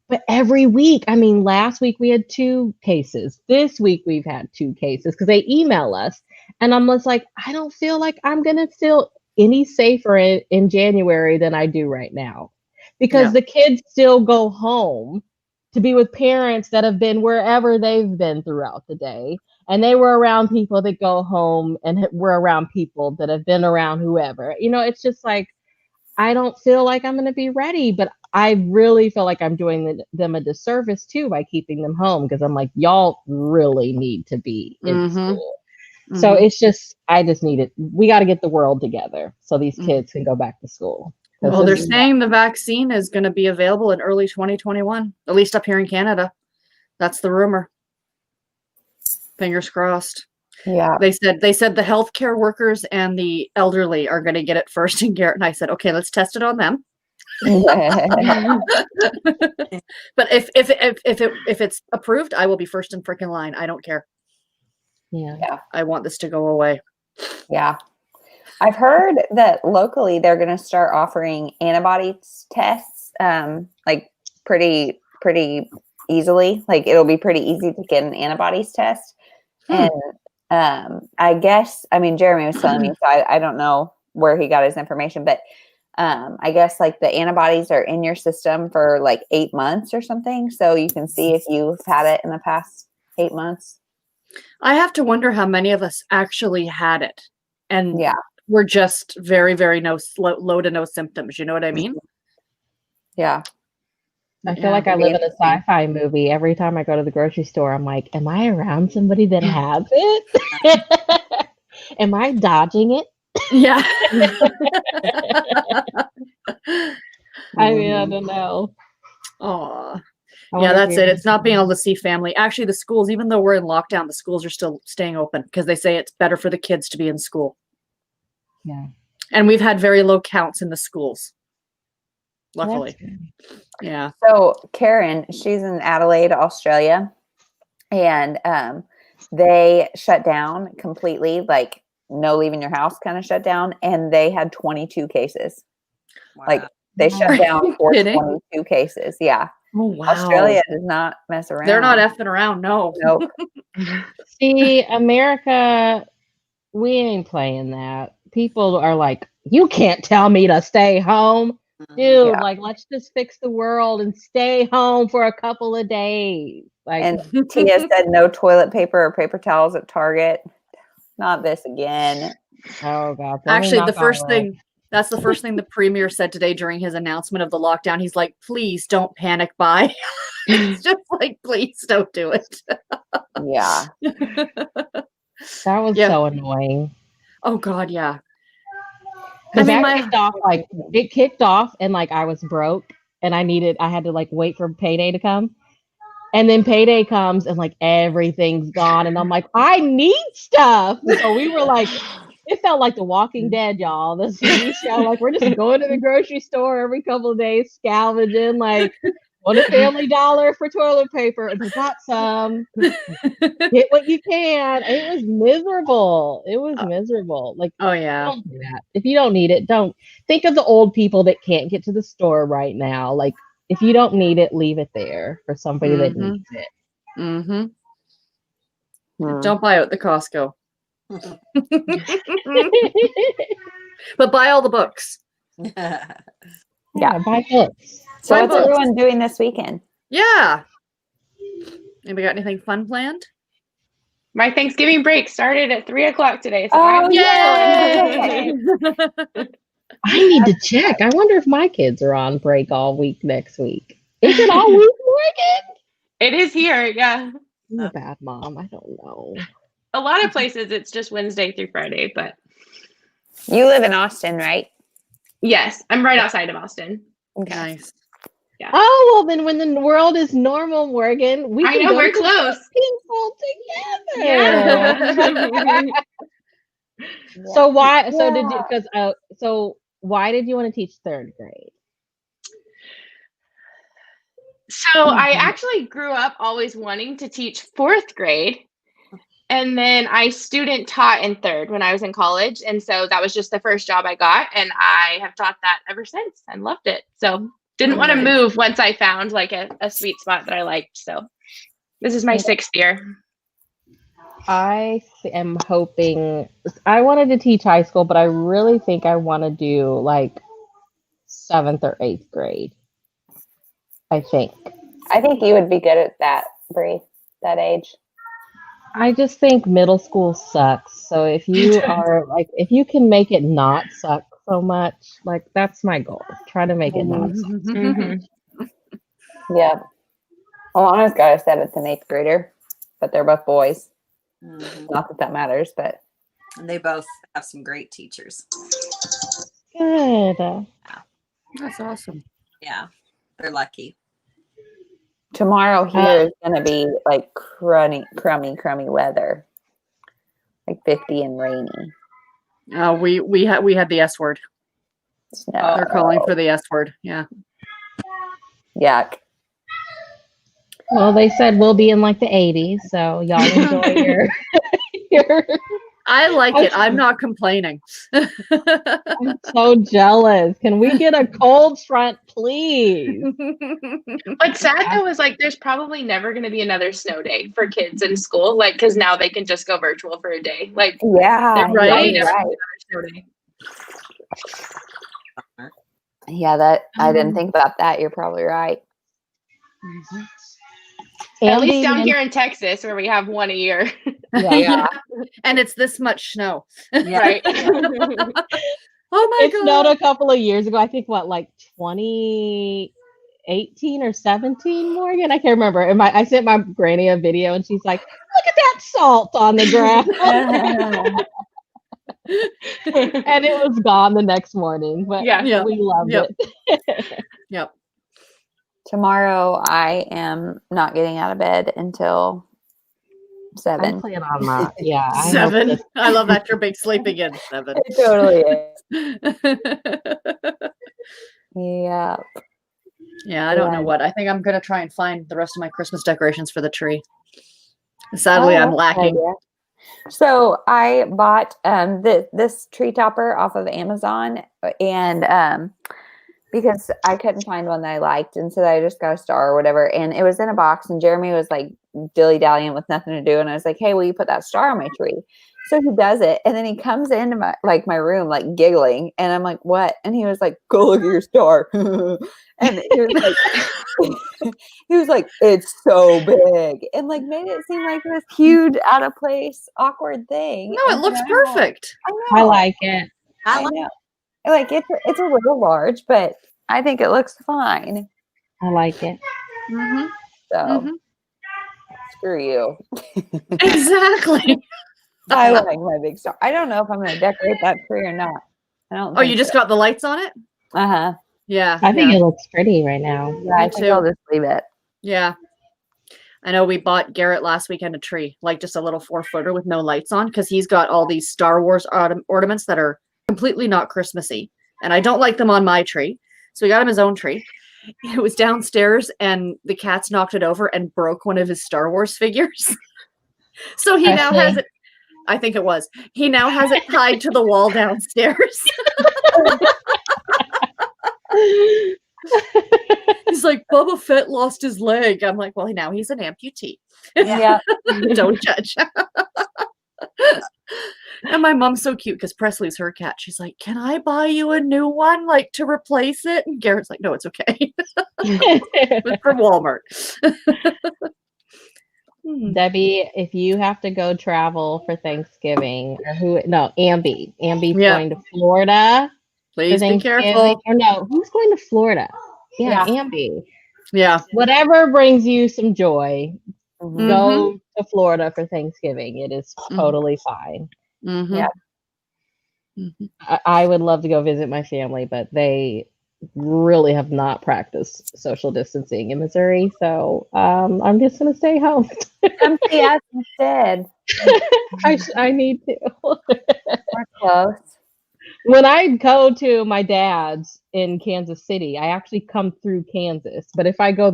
But every week, I mean, last week we had 2 cases. This week we've had 2 cases because they email us. And I'm just like, I don't feel like I'm going to feel any safer in January than I do right now. Because the kids still go home to be with parents that have been wherever they've been throughout the day. And they were around people that go home and were around people that have been around whoever. You know, it's just like, I don't feel like I'm going to be ready, but I really feel like I'm doing them a disservice too by keeping them home because I'm like, y'all really need to be in school. So it's just, I just need it. We got to get the world together so these kids can go back to school. Well, they're saying the vaccine is going to be available in early 2021, at least up here in Canada. That's the rumor. Fingers crossed. Yeah. They said the healthcare workers and the elderly are going to get it first. And Garrett and I said, okay, let's test it on them. But if it's approved, I will be first in freaking line. I don't care. Yeah. I want this to go away. Yeah. I've heard that locally they're going to start offering antibodies tests, like pretty easily. Like it'll be pretty easy to get an antibodies test. And I guess, I mean, Jeremy was telling me, so I don't know where he got his information, but I guess like the antibodies are in your system for like 8 months or something. So you can see if you've had it in the past 8 months. I have to wonder how many of us actually had it. And Yeah. we're just very, very low to no symptoms. You know what I mean? Yeah. I feel like I live in a sci-fi movie. Every time I go to the grocery store, I'm like, am I around somebody that has it? Am I dodging it? Yeah. I mean, I don't know. Aw. I Yeah, wonder if that's you- it. It's not being able to see family. Actually, the schools, even though we're in lockdown, the schools are still staying open because they say it's better for the kids to be in school. Yeah. And we've had very low counts in the schools. Luckily. That's good. Yeah. So Karen, she's in Adelaide, Australia, and they shut down completely, like no leaving your house kind of shut down, and they had 22 cases. Wow. Like they shut down for kidding? 22 cases. Yeah. Oh, wow. Australia does not mess around. They're not effing around. No. Nope. See, America, we ain't playing that. People are like, you can't tell me to stay home. Dude, Yeah. like, let's just fix the world and stay home for a couple of days. Like, And Tia said no toilet paper or paper towels at Target. Not this again. oh god. Actually, the first thing that's the first thing the premier said today during his announcement of the lockdown. He's like, please don't panic buy. It's just like, please don't do it. Yeah. that was Yeah. so annoying. Oh God, yeah. Because I mean, it kicked off and like I was broke and I had to like wait for payday to come. And then payday comes and like everything's gone. And I'm like, I need stuff. So we were like, it felt like The Walking Dead, y'all. This TV show. Like we're just going to the grocery store every couple of days, scavenging, like on a Family Dollar for toilet paper. And we got some. Get what you can. It was miserable. It was miserable. Like, oh yeah. don't do that. If you don't need it, don't. Think of the old people that can't get to the store right now. Like, if you don't need it, leave it there for somebody that needs it. Mm-hmm. Don't buy it at the Costco. But buy all the books. Yeah, buy books. So Buy what's books. everyone doing this weekend? Yeah. Anybody got anything fun planned? My Thanksgiving break started at 3:00 today. So Oh, yay! I need to check. I wonder if my kids are on break all week next week. Is it all week, Morgan? It is here, yeah. I'm a bad mom. I don't know. A lot of places it's just Wednesday through Friday, but You live in Austin, right? yes, I'm right outside of Austin. Okay. Nice. Oh, well, then when the world is normal, Morgan, we I can know, go we're to close. people together. Yeah. So why? So did you? Because so why did you want to teach third grade? So I actually grew up always wanting to teach fourth grade. And then I student taught in third when I was in college. And so that was just the first job I got. And I have taught that ever since and loved it. So didn't want to move once I found like a sweet spot that I liked. So this is my 6th year. I am hoping. I wanted to teach high school, but I really think I want to do like 7th or 8th grade. I think you would be good at that, Bree, that age. I just think middle school sucks. So if you are like, if you can make it not suck so much, like that's my goal. Try to make it not suck. Mm-hmm. Yeah. Alana's got a 7th and 8th grader, but they're both boys. Not that matters, but. And they both have some great teachers. Good. That's awesome. Yeah, they're lucky. Tomorrow here is going to be like crummy weather, like 50 and rainy. We had the S word. Snow. They're calling for the S word. Yeah. Yuck. Well, they said we'll be in like the 80s, so y'all enjoy your. I like it. I'm not complaining. I'm so jealous. Can we get a cold front, please? What's sad though is like there's probably never going to be another snow day for kids in school, like because now they can just go virtual for a day. Like Yeah, right. never gonna be another snow day. Yeah, that I didn't think about that. You're probably right. At least down here in Texas, where we have one a year. Yeah. And it's this much snow. Right. Oh my It God. snowed a couple of years ago. I think like 2018 or 17, Morgan. I can't remember. And I sent my granny a video, and she's like, "Look at that salt on the ground." And it was gone the next morning. But Yeah. we loved Yep. it. Yep. Tomorrow I am not getting out of bed until 7. I plan on that. Yeah. I hope 7. this- I love that you're big sleeping in 7. It totally is. Yeah. Yeah, I don't know Yeah. what. I think I'm gonna try and find the rest of my Christmas decorations for the tree. Sadly, I'm lacking. So I bought this tree topper off of Amazon, and because I couldn't find one that I liked, and so I just got a star or whatever, and it was in a box, and Jeremy was like dilly-dallying with nothing to do, and I was like, hey, will you put that star on my tree? So he does it, and then he comes into my room like giggling, and I'm like, what? And he was like, go look at your star. And he was like, it's so big, and like made it seem like this huge, out of place, awkward thing. No, it looks perfect. I know. I like it. I know. Like it's a little large, but I think it looks fine. I like it. Mm-hmm. So Mm-hmm. screw you. Exactly. I like my big star. I don't know if I'm going to decorate that tree or not. I don't. Oh, you just got the lights on it? Uh-huh. Yeah. I think it looks pretty right now. Yeah, I think I'll just leave it. Yeah. I know we bought Garrett last weekend a tree, like just a little 4-footer with no lights on, because he's got all these Star Wars ornaments that are completely not Christmassy. And I don't like them on my tree. So he got him his own tree. It was downstairs, and the cats knocked it over and broke one of his Star Wars figures. So he now has it. I think it was. He now has it tied to the wall downstairs. He's like, Boba Fett lost his leg. I'm like, well, now he's an amputee. Yeah. Don't judge. And my mom's so cute because Presley's her cat. She's like, can I buy you a new one, like to replace it? And Garrett's like, no, it's okay. It's from Walmart. Debbie, if you have to go travel for Thanksgiving, Ambi's going to Florida. Please be careful. Or no, who's going to Florida? Yeah, Ambi. Yeah. Whatever brings you some joy, Mm-hmm. go to Florida for Thanksgiving. It is totally fine. Mm-hmm. Yeah. Mm-hmm. I would love to go visit my family, but they really have not practiced social distancing in Missouri. So I'm just going to stay home. Come see us instead. I need to. We're close. When I go to my dad's in Kansas City, I actually come through Kansas. But if I go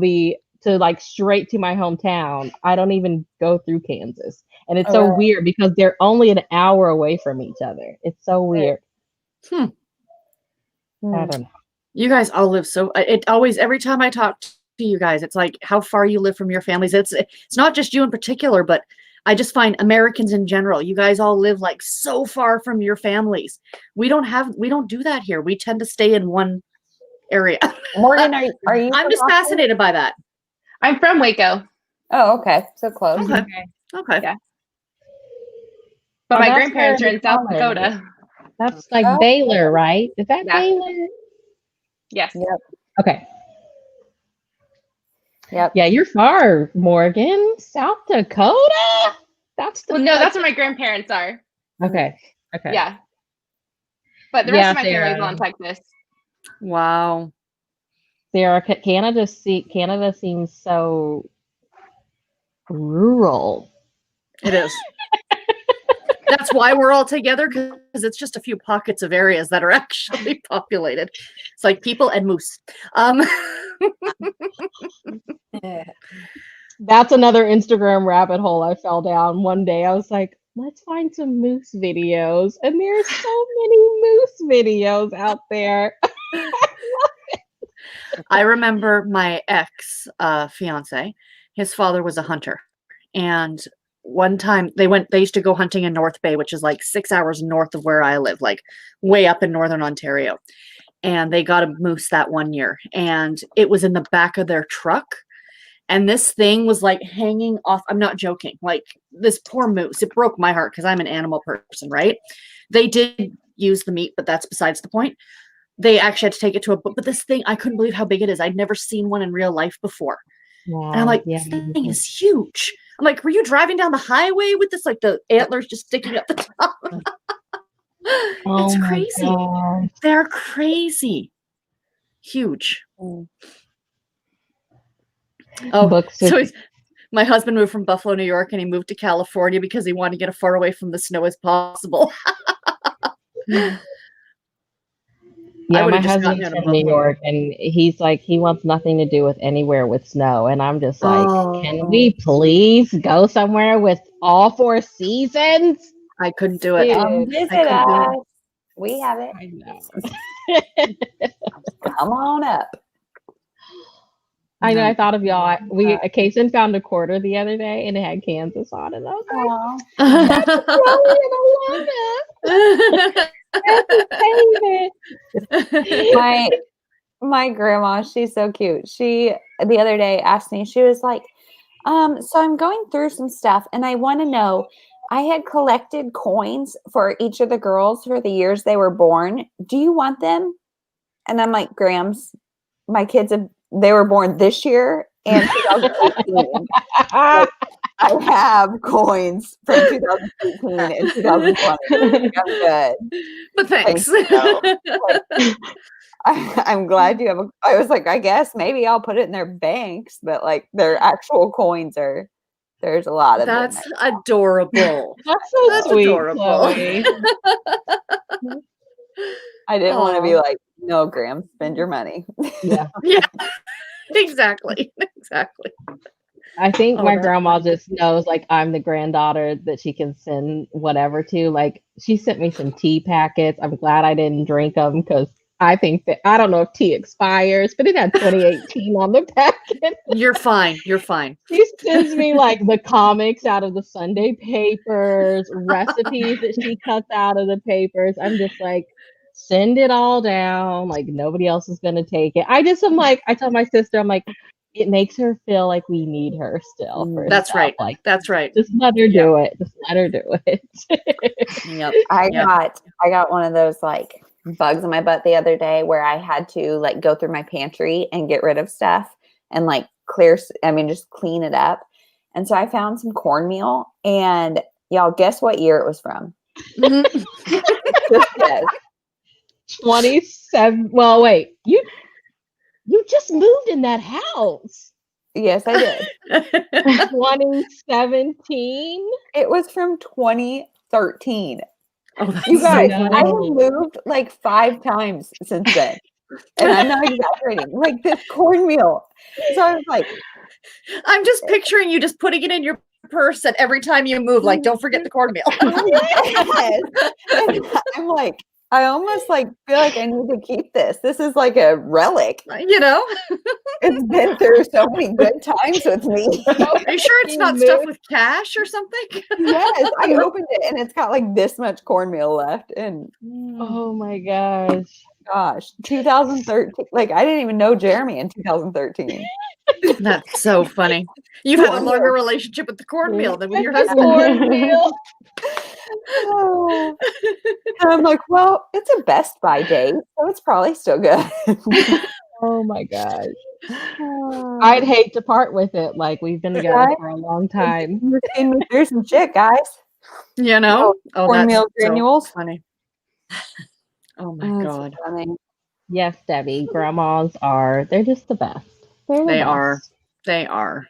straight to my hometown, I don't even go through Kansas. And it's so weird because they're only an hour away from each other. It's so weird. I don't know. You guys all live every time I talk to you guys, it's like how far you live from your families. It's not just you in particular, but I just find Americans in general, you guys all live like so far from your families. We don't do that here. We tend to stay in one area. Morgan, are you? I'm just fascinated by that. I'm from Waco. Oh, okay. So close. Okay. Yeah. But my grandparents are in South Dakota. Dakota. That's like Baylor, right? Is that Baylor? Yes. Yep. Okay. Yep. Yeah, you're far, Morgan. South Dakota? That's Well, no, that's where my grandparents are. Okay. Yeah. But the rest of my they're, family's on Texas. Wow. Sarah, Canada seems so rural. It is. That's why we're all together, because it's just a few pockets of areas that are actually populated. It's like people and moose. That's another Instagram rabbit hole I fell down one day. I was like, let's find some moose videos. And there's so many moose videos out there. I remember my ex fiance, his father was a hunter. And one time they used to go hunting in North Bay, which is like 6 hours north of where I live, like way up in northern Ontario. And they got a moose that one year, and it was in the back of their truck. And this thing was like hanging off. I'm not joking. Like this poor moose, it broke my heart because I'm an animal person, right? They did use the meat, but that's besides the point. They actually had to take it to but this thing, I couldn't believe how big it is. I'd never seen one in real life before. Wow, and I'm like, this thing is huge. I'm like, were you driving down the highway with this, like the antlers just sticking up the top? It's crazy. They're crazy. Huge. Oh, so my husband moved from Buffalo, New York, and he moved to California because he wanted to get as far away from the snow as possible. Yeah, my husband's from New York, and he's like, he wants nothing to do with anywhere with snow. And I'm just like, can we please go somewhere with all 4 seasons? I couldn't do it. Visit us. We have it. I know. Come on up. I know. I thought of y'all. Kaysen found a quarter the other day, and it had Kansas on it. And I was like, that's brilliant. I love it. My grandma, she's so cute. She the other day asked me, she was like, so I'm going through some stuff and I want to know, I had collected coins for each of the girls for the years they were born. Do you want them? And I'm like, Grams, my kids they were born this year and 2018. I have coins from 2018 and 2020. I'm good. But thanks. I'm glad you have I was like, I guess maybe I'll put it in their banks, but like their actual coins there's a lot of That's them. adorable. That's sweet, adorable. Chloe. I didn't want to be like, no, Graham, spend your money. Yeah. Yeah. Exactly. I think my grandma just knows, like, I'm the granddaughter that she can send whatever to. Like, she sent me some tea packets. I'm glad I didn't drink them because I think that, I don't know if tea expires, but it had 2018 on the packet. You're fine. She sends me, like, the comics out of the Sunday papers, recipes that she cuts out of the papers. I'm just like, send it all down. Like, nobody else is going to take it. I tell my sister, I'm like, it makes her feel like we need her still. For That's stuff. right. Like, that's right. Just let her do it. Just let her do it. Yep. I got one of those like bugs in my butt the other day where I had to like go through my pantry and get rid of stuff and like just clean it up. And so I found some cornmeal, and y'all guess what year it was from? Just guess. 27. Well, wait. You just moved in that house. Yes, I did. 2017. It was from 2013. Oh, that's you guys, so I have moved like 5 times since then. And I'm not exaggerating. Like this cornmeal. So I was like, I'm just picturing you just putting it in your purse and every time you move, like, don't forget the cornmeal. yes. And I'm like, I almost like feel like I need to keep this. This is like a relic. You know? It's been through so many good times with me. Are you sure it's not stuffed with cash or something? Yes, I opened it and it's got like this much cornmeal left. And Oh my gosh. 2013. Like I didn't even know Jeremy in 2013. That's so funny. You've had a longer relationship with the cornmeal than with your husband. Cornmeal. Oh. And I'm like, well, it's a Best Buy date, so it's probably still good. Oh my gosh. I'd hate to part with it. Like, we've been together for a long time. You're seeing me through some shit, guys. You know? Cornmeal granules. So funny. Oh my God. Funny. Yes, Debbie. Grandmas they're just the best. They're the They best. are. They are.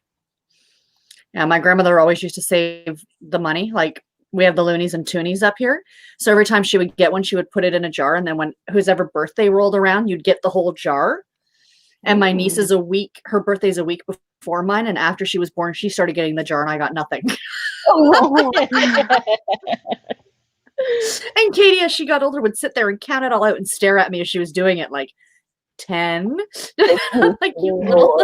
Yeah, my grandmother always used to save the money. Like we have the loonies and toonies up here. So every time she would get one, she would put it in a jar. And then when whose ever birthday rolled around, you'd get the whole jar. And my niece is her birthday's a week before mine. And after she was born, she started getting the jar and I got nothing. And Katie, as she got older, would sit there and count it all out and stare at me as she was doing it, like 10. Like, you little.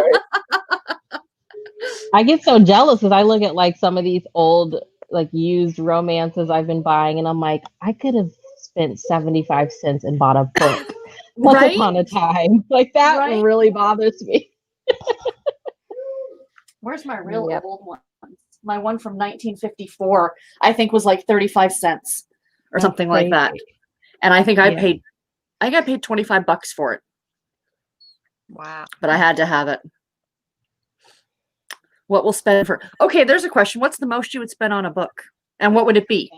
I get so jealous because I look at like some of these old, like used romances I've been buying, and I'm like, I could have spent 75 cents and bought a book once Right? upon a time. Like that Right? really bothers me. Where's my real old one? My one from 1954, I think, was like 35 cents or That's something like that. crazy. And I think I Yeah. got paid $25 for it, Wow. but I had to have it. What we'll spend for? Okay, there's a question. What's the most you would spend on a book? And what would it be?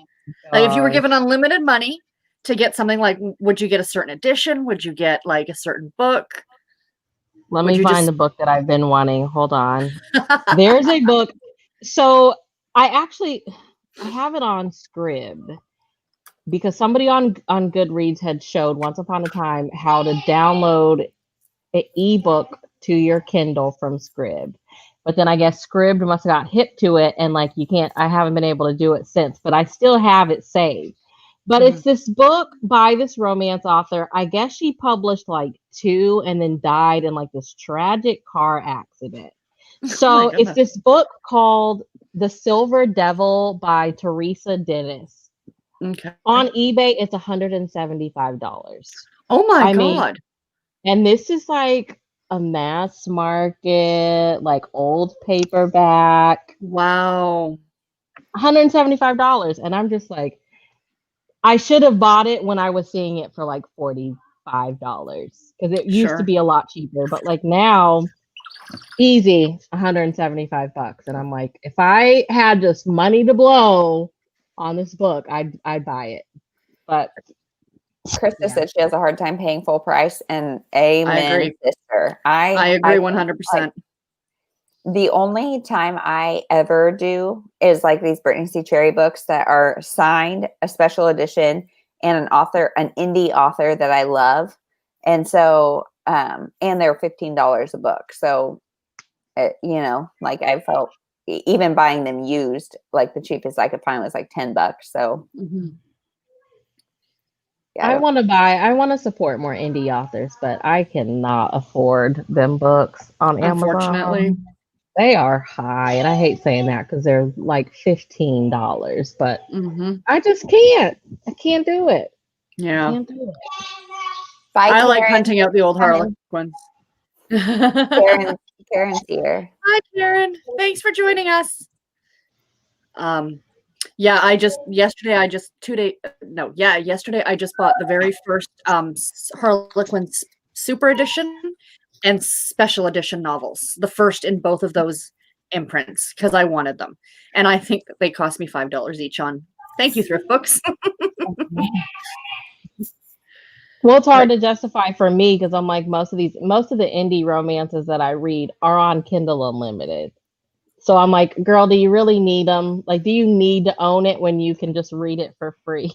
Like if you were Gosh. given unlimited money to get something, like, would you get a certain edition? Would you get like a certain book? Let Would me you find just- the book that I've been wanting. Hold on. There's a book. So I have it on Scribd because somebody on Goodreads had showed once upon a time how to download an ebook to your Kindle from Scribd. But then I guess Scribd must have got hip to it, and like I haven't been able to do it since, but I still have it saved. But it's this book by this romance author. I guess she published like 2 and then died in like this tragic car accident. So it's goodness. this book called The Silver Devil by Teresa Dennis. Okay. On eBay, it's $175. Oh my I mean, God. and this is like a mass market, like old paperback, Wow. $175. And I'm just like, I should have bought it when I was seeing it for like $45 because it used to Sure. be a lot cheaper. But like now, easy $175. And I'm like, if I had just money to blow on this book, I'd buy it. But Krista said she has a hard time paying full price, and amen, agree. sister. I agree 100%. The only time I ever do is like these Brittany C. Cherry books that are signed, a special edition, and an indie author that I love. And so, and they're $15 a book. So, like I felt even buying them used, like the cheapest I could find was like $10. So, yeah. I want to support more indie authors, but I cannot afford them books on Amazon. Unfortunately. They are high, and I hate saying that because they're like $15, but I just can't. I can't do it. Yeah. Can't do it. Bye, I like Karen. hunting out the old Harlequins. Karen's here. Hi, Karen. Thanks for joining us. Yeah, yesterday I just bought the very first Harlequins Super Edition and Special Edition novels, the first in both of those imprints, because I wanted them. And I think that they cost me $5 each on. Thank you, Thrift Books. Well, it's hard to justify for me because I'm like most of the indie romances that I read are on Kindle Unlimited. So I'm like, girl, do you really need them? Like, do you need to own it when you can just read it for free?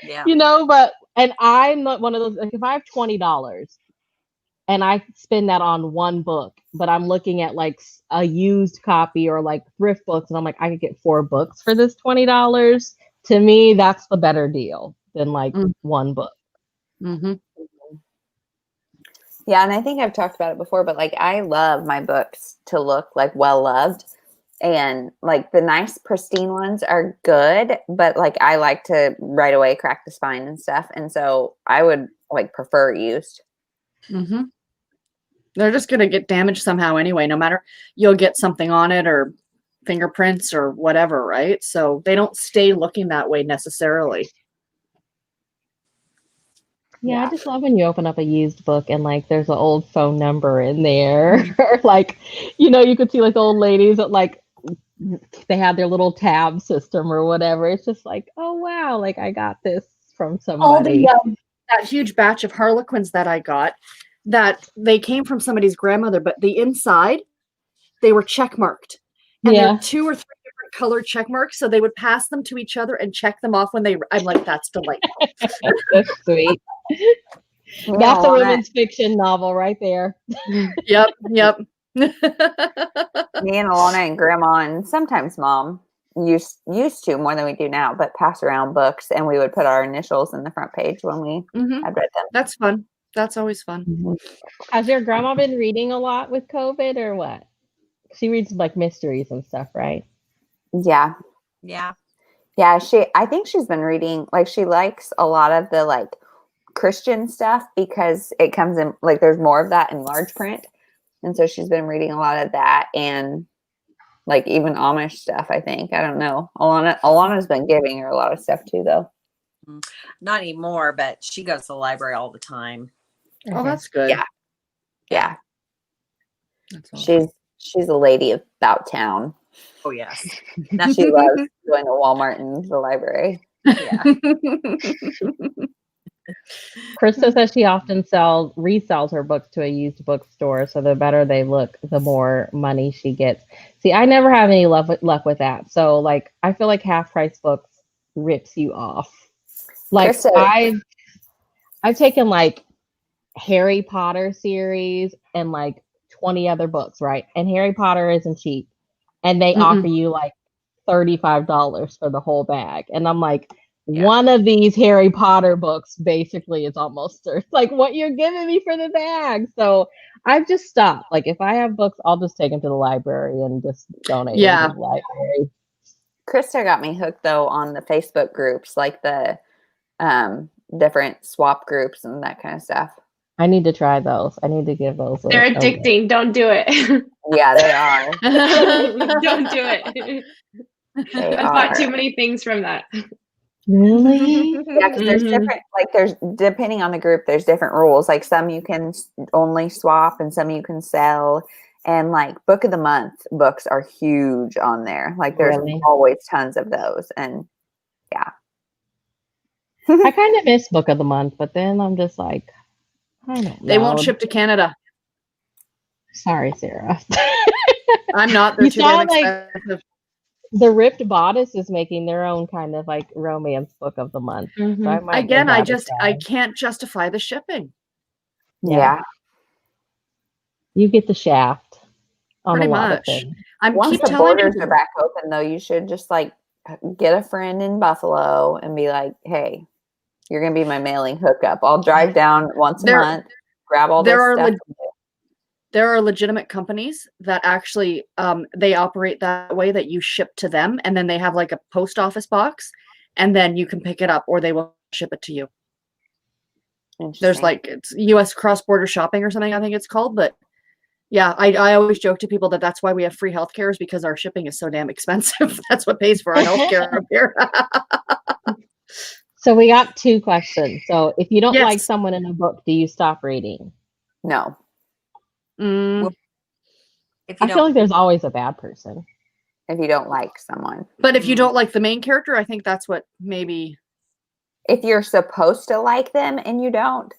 Yeah. And I'm not one of those, like if I have $20 and I spend that on one book, but I'm looking at like a used copy or like Thrift Books, and I'm like, I could get 4 books for this $20. To me, that's the better deal than like one book. Mm-hmm. Yeah, and I think I've talked about it before, but like I love my books to look like well loved, and like the nice pristine ones are good, but like I like to right away crack the spine and stuff, and so I would like prefer used. Mm-hmm. They're just gonna get damaged somehow anyway. No matter, you'll get something on it or fingerprints or whatever, right? So they don't stay looking that way necessarily. Yeah, I just love when you open up a used book and like there's an old phone number in there. Or like, you could see like the old ladies that like they have their little tab system or whatever. It's just like, oh wow, like I got this from somebody. that huge batch of Harlequins that I got, that they came from somebody's grandmother, but the inside, they were check marked. And there Yeah. were 2 or 3 different colored check marks. So they would pass them to each other and check them off when I'm like, that's delightful. That's sweet. That's a women's fiction novel right there. Yep. Me and Alana and Grandma and sometimes Mom used to more than we do now, but pass around books, and we would put our initials in the front page when we had read them. That's fun. That's always fun. Has your grandma been reading a lot with COVID or what? She reads like mysteries and stuff, right? Yeah. Yeah. Yeah, I think she's been reading, like, she likes a lot of the like Christian stuff because it comes in, like, there's more of that in large print. And so she's been reading a lot of that, and like even Amish stuff, I think. I don't know. Alana's been giving her a lot of stuff too, though. Not anymore, but she goes to the library all the time. Oh, that's good. Yeah. That's awesome. She's a lady about town. Oh, yes. She loves going to Walmart and the library. Yeah. Krista says she often resells her books to a used bookstore, so the better they look, the more money she gets. See, I never have any luck with that. So, like, I feel like half price books rips you off. Like, Krista, I've taken like Harry Potter series and like 20 other books, right? And Harry Potter isn't cheap, and they offer you like $35 for the whole bag, and I'm like, one of these Harry Potter books basically is almost like what you're giving me for the bag. So I've just stopped. Like, if I have books, I'll just take them to the library and just donate them to the library. Krista got me hooked though on the Facebook groups, like the different swap groups and that kind of stuff. I need to try those. I need to give those. They're addicting. Don't do it. Yeah, they are. Don't do it. I bought too many things from that. Really? Yeah, because there's different, like, there's, depending on the group, there's different rules. Like, some you can only swap and some you can sell. And like book of the month books are huge on there. Like, there's always tons of those. And yeah. I kind of miss book of the month, but then I'm just like, I don't know. They won't ship to Canada. Sorry, Sarah. I'm not. They're too damn expensive. The Ripped Bodice is making their own kind of like romance book of the month. So I can't justify the shipping. Yeah. You get the shaft on pretty a lot much. of things. Once the borders are back open, though, you should just like get a friend in Buffalo and be like, hey, you're going to be my mailing hookup. I'll drive down once a month, grab all this stuff. There are legitimate companies that actually they operate that way, that you ship to them, and then they have like a post office box, and then you can pick it up, or they will ship it to you. There's like, it's U.S. cross-border shopping or something, I think it's called. But yeah, I always joke to people that that's why we have free healthcare, is because our shipping is so damn expensive. That's what pays for our healthcare up here. So we got 2 questions. So if you don't like someone in a book, do you stop reading? No. Well, I feel like there's always a bad person. If you don't like someone. But if you don't like the main character, I think that's what maybe. If you're supposed to like them and you don't,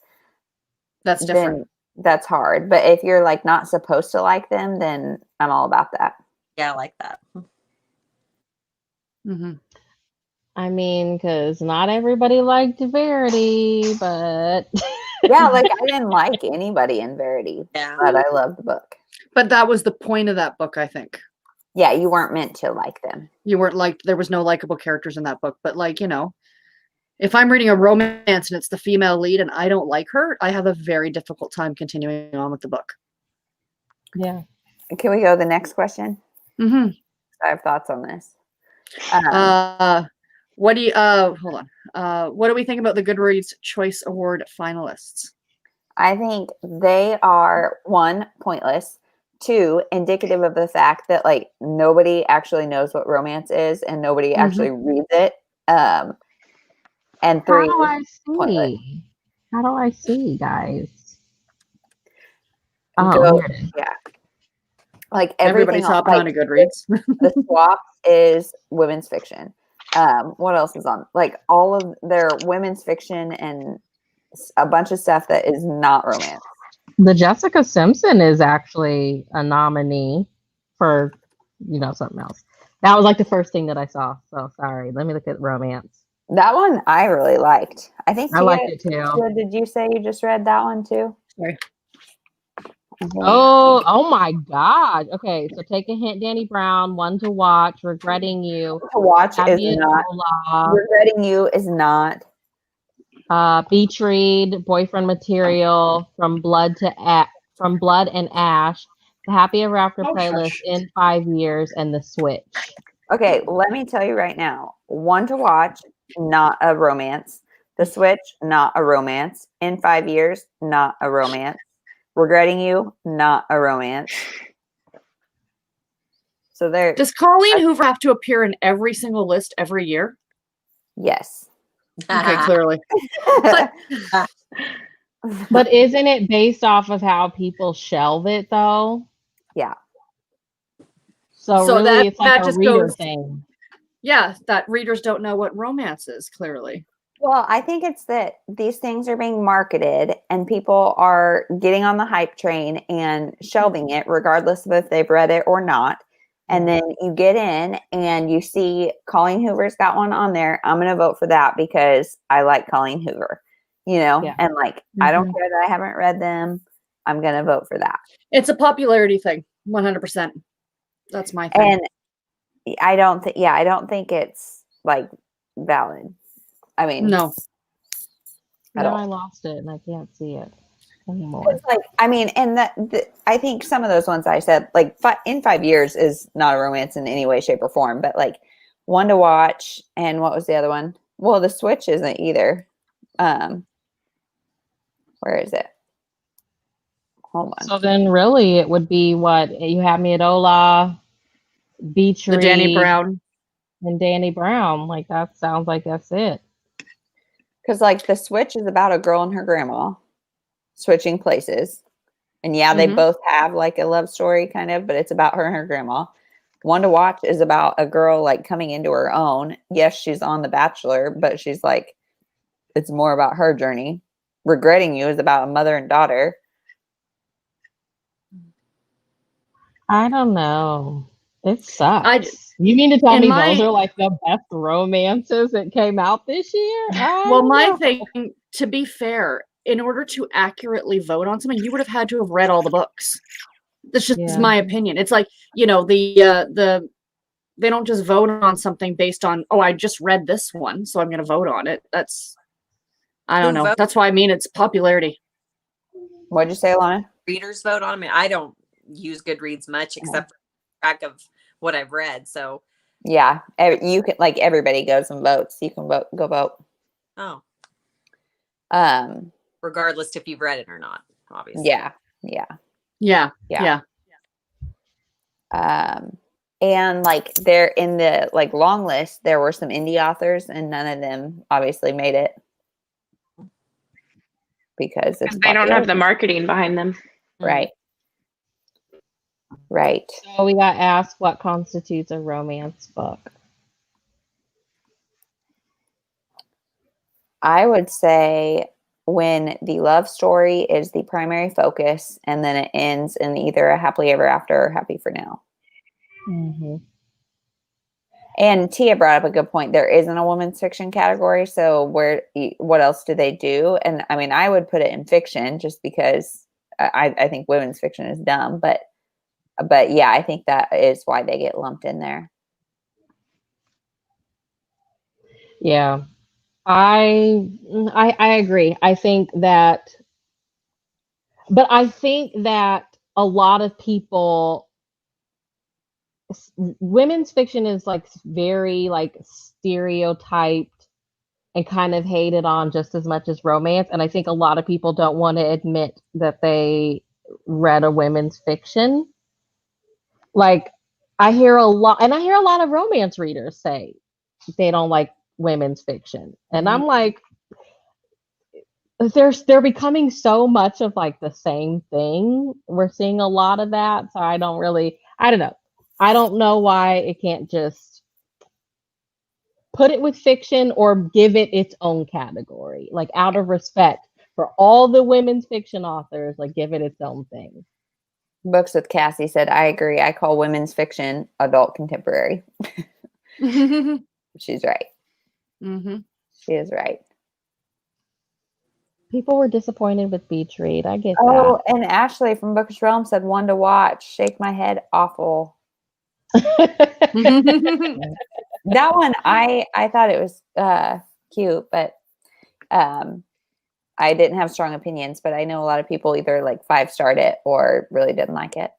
that's different. Then that's hard. But if you're like not supposed to like them, then I'm all about that. Yeah, I like that. I mean, because not everybody liked Verity, but yeah, like I didn't like anybody in Verity, but I loved the book. But that was the point of that book, I think. Yeah, you weren't meant to like them. You weren't liked. There was no likable characters in that book. But like, you know, if I'm reading a romance and it's the female lead and I don't like her, I have a very difficult time continuing on with the book. Yeah. Can we go to the next question? I have thoughts on this. What do you hold on? What do we think about the Goodreads Choice Award finalists? I think they are, 1, pointless, 2, indicative of the fact that like nobody actually knows what romance is and nobody actually reads it. And 3, pointless. How do I see, guys? Yeah. Like everybody's hopping on a Goodreads. The swap is women's fiction. What else is on? Like all of their women's fiction and a bunch of stuff that is not romance. The Jessica Simpson is actually a nominee for, something else. That was like the first thing that I saw. So sorry. Let me look at romance. That one I really liked. I think I liked it too. Tia, did you say you just read that one too? Sorry. Oh my God. Okay, so take a hint, Danny Brown. One to watch. Regretting You. To watch is Abby not. Enola, Regretting You is not. Beach Read, Boyfriend Material, From Blood and Ash, The Happy Ever After playlist, In 5 Years, and The Switch. Okay, let me tell you right now. One to watch, not a romance. The Switch, not a romance. In 5 years, not a romance. Regretting You, not a romance. So there. Does Colleen Hoover have to appear in every single list every year? Yes. Okay, clearly. But isn't it based off of how people shelve it, though? Yeah. So really, that, it's like that a just reader goes, thing. Yeah, that readers don't know what romance is, clearly. Well, I think it's that these things are being marketed and people are getting on the hype train and shelving it regardless of if they've read it or not. And then you get in and you see Colleen Hoover's got one on there. I'm going to vote for that because I like Colleen Hoover, Yeah. and like, I don't care that I haven't read them. I'm going to vote for that. It's a popularity thing. 100%. That's my thing. And I don't think it's like valid. I mean, no. Now I lost it and I can't see it anymore. It's like, I mean, and I think some of those ones I said, like In 5 years is not a romance in any way, shape, or form, but like One to Watch, and what was the other one? Well, The Switch isn't either. Where is it? Hold on. So then really it would be what? You Have Me at Ola, Beach The Read, Danny Brown. and Danny Brown. Like that sounds like that's it. Because like The Switch is about a girl and her grandma switching places. And yeah, they both have like a love story kind of, but it's about her and her grandma. One to Watch is about a girl like coming into her own. Yes, she's on The Bachelor, but she's like, it's more about her journey. Regretting You is about a mother and daughter. I don't know. It sucks. You mean to tell me those are like the best romances that came out this year? Well, my thing, to be fair, in order to accurately vote on something, you would have had to have read all the books. That's just my opinion. It's like, they don't just vote on something based on, I just read this one, so I'm going to vote on it. I don't know. That's why I mean it's popularity. What'd you say, Alana? Readers vote on it. I don't use Goodreads much except for track of what I've read. So yeah, you can, like, everybody goes and votes. You can go vote. Oh. Regardless if you've read it or not, obviously. Yeah. And like there in the like long list, there were some indie authors, and none of them obviously made it because they don't have the marketing behind them. Right. So we got asked what constitutes a romance book. I would say when the love story is the primary focus and then it ends in either a happily ever after or happy for now. Mm-hmm. And Tia brought up a good point. There isn't a women's fiction category. So what else do they do? And I mean, I would put it in fiction just because I think women's fiction is dumb, but yeah, I think that is why they get lumped in there. Yeah. I agree. I think that a lot of people, women's fiction is like very like stereotyped and kind of hated on just as much as romance. And I think a lot of people don't want to admit that they read a women's fiction. Like I hear a lot of romance readers say they don't like women's fiction. And I'm like, they're becoming so much of like the same thing. We're seeing a lot of that. So I don't know. I don't know why it can't just put it with fiction or give it its own category. Like out of respect for all the women's fiction authors, like give it its own thing. Books with Cassie said, I agree. I call women's fiction adult contemporary. She's right. Mm-hmm. She is right. People were disappointed with Beach Read. I get Oh, and Ashley from Bookish Realm said one to watch. Shake My Head, awful. that. That one, I thought it was cute, but I didn't have strong opinions. But I know a lot of people either like 5-starred it or really didn't like it.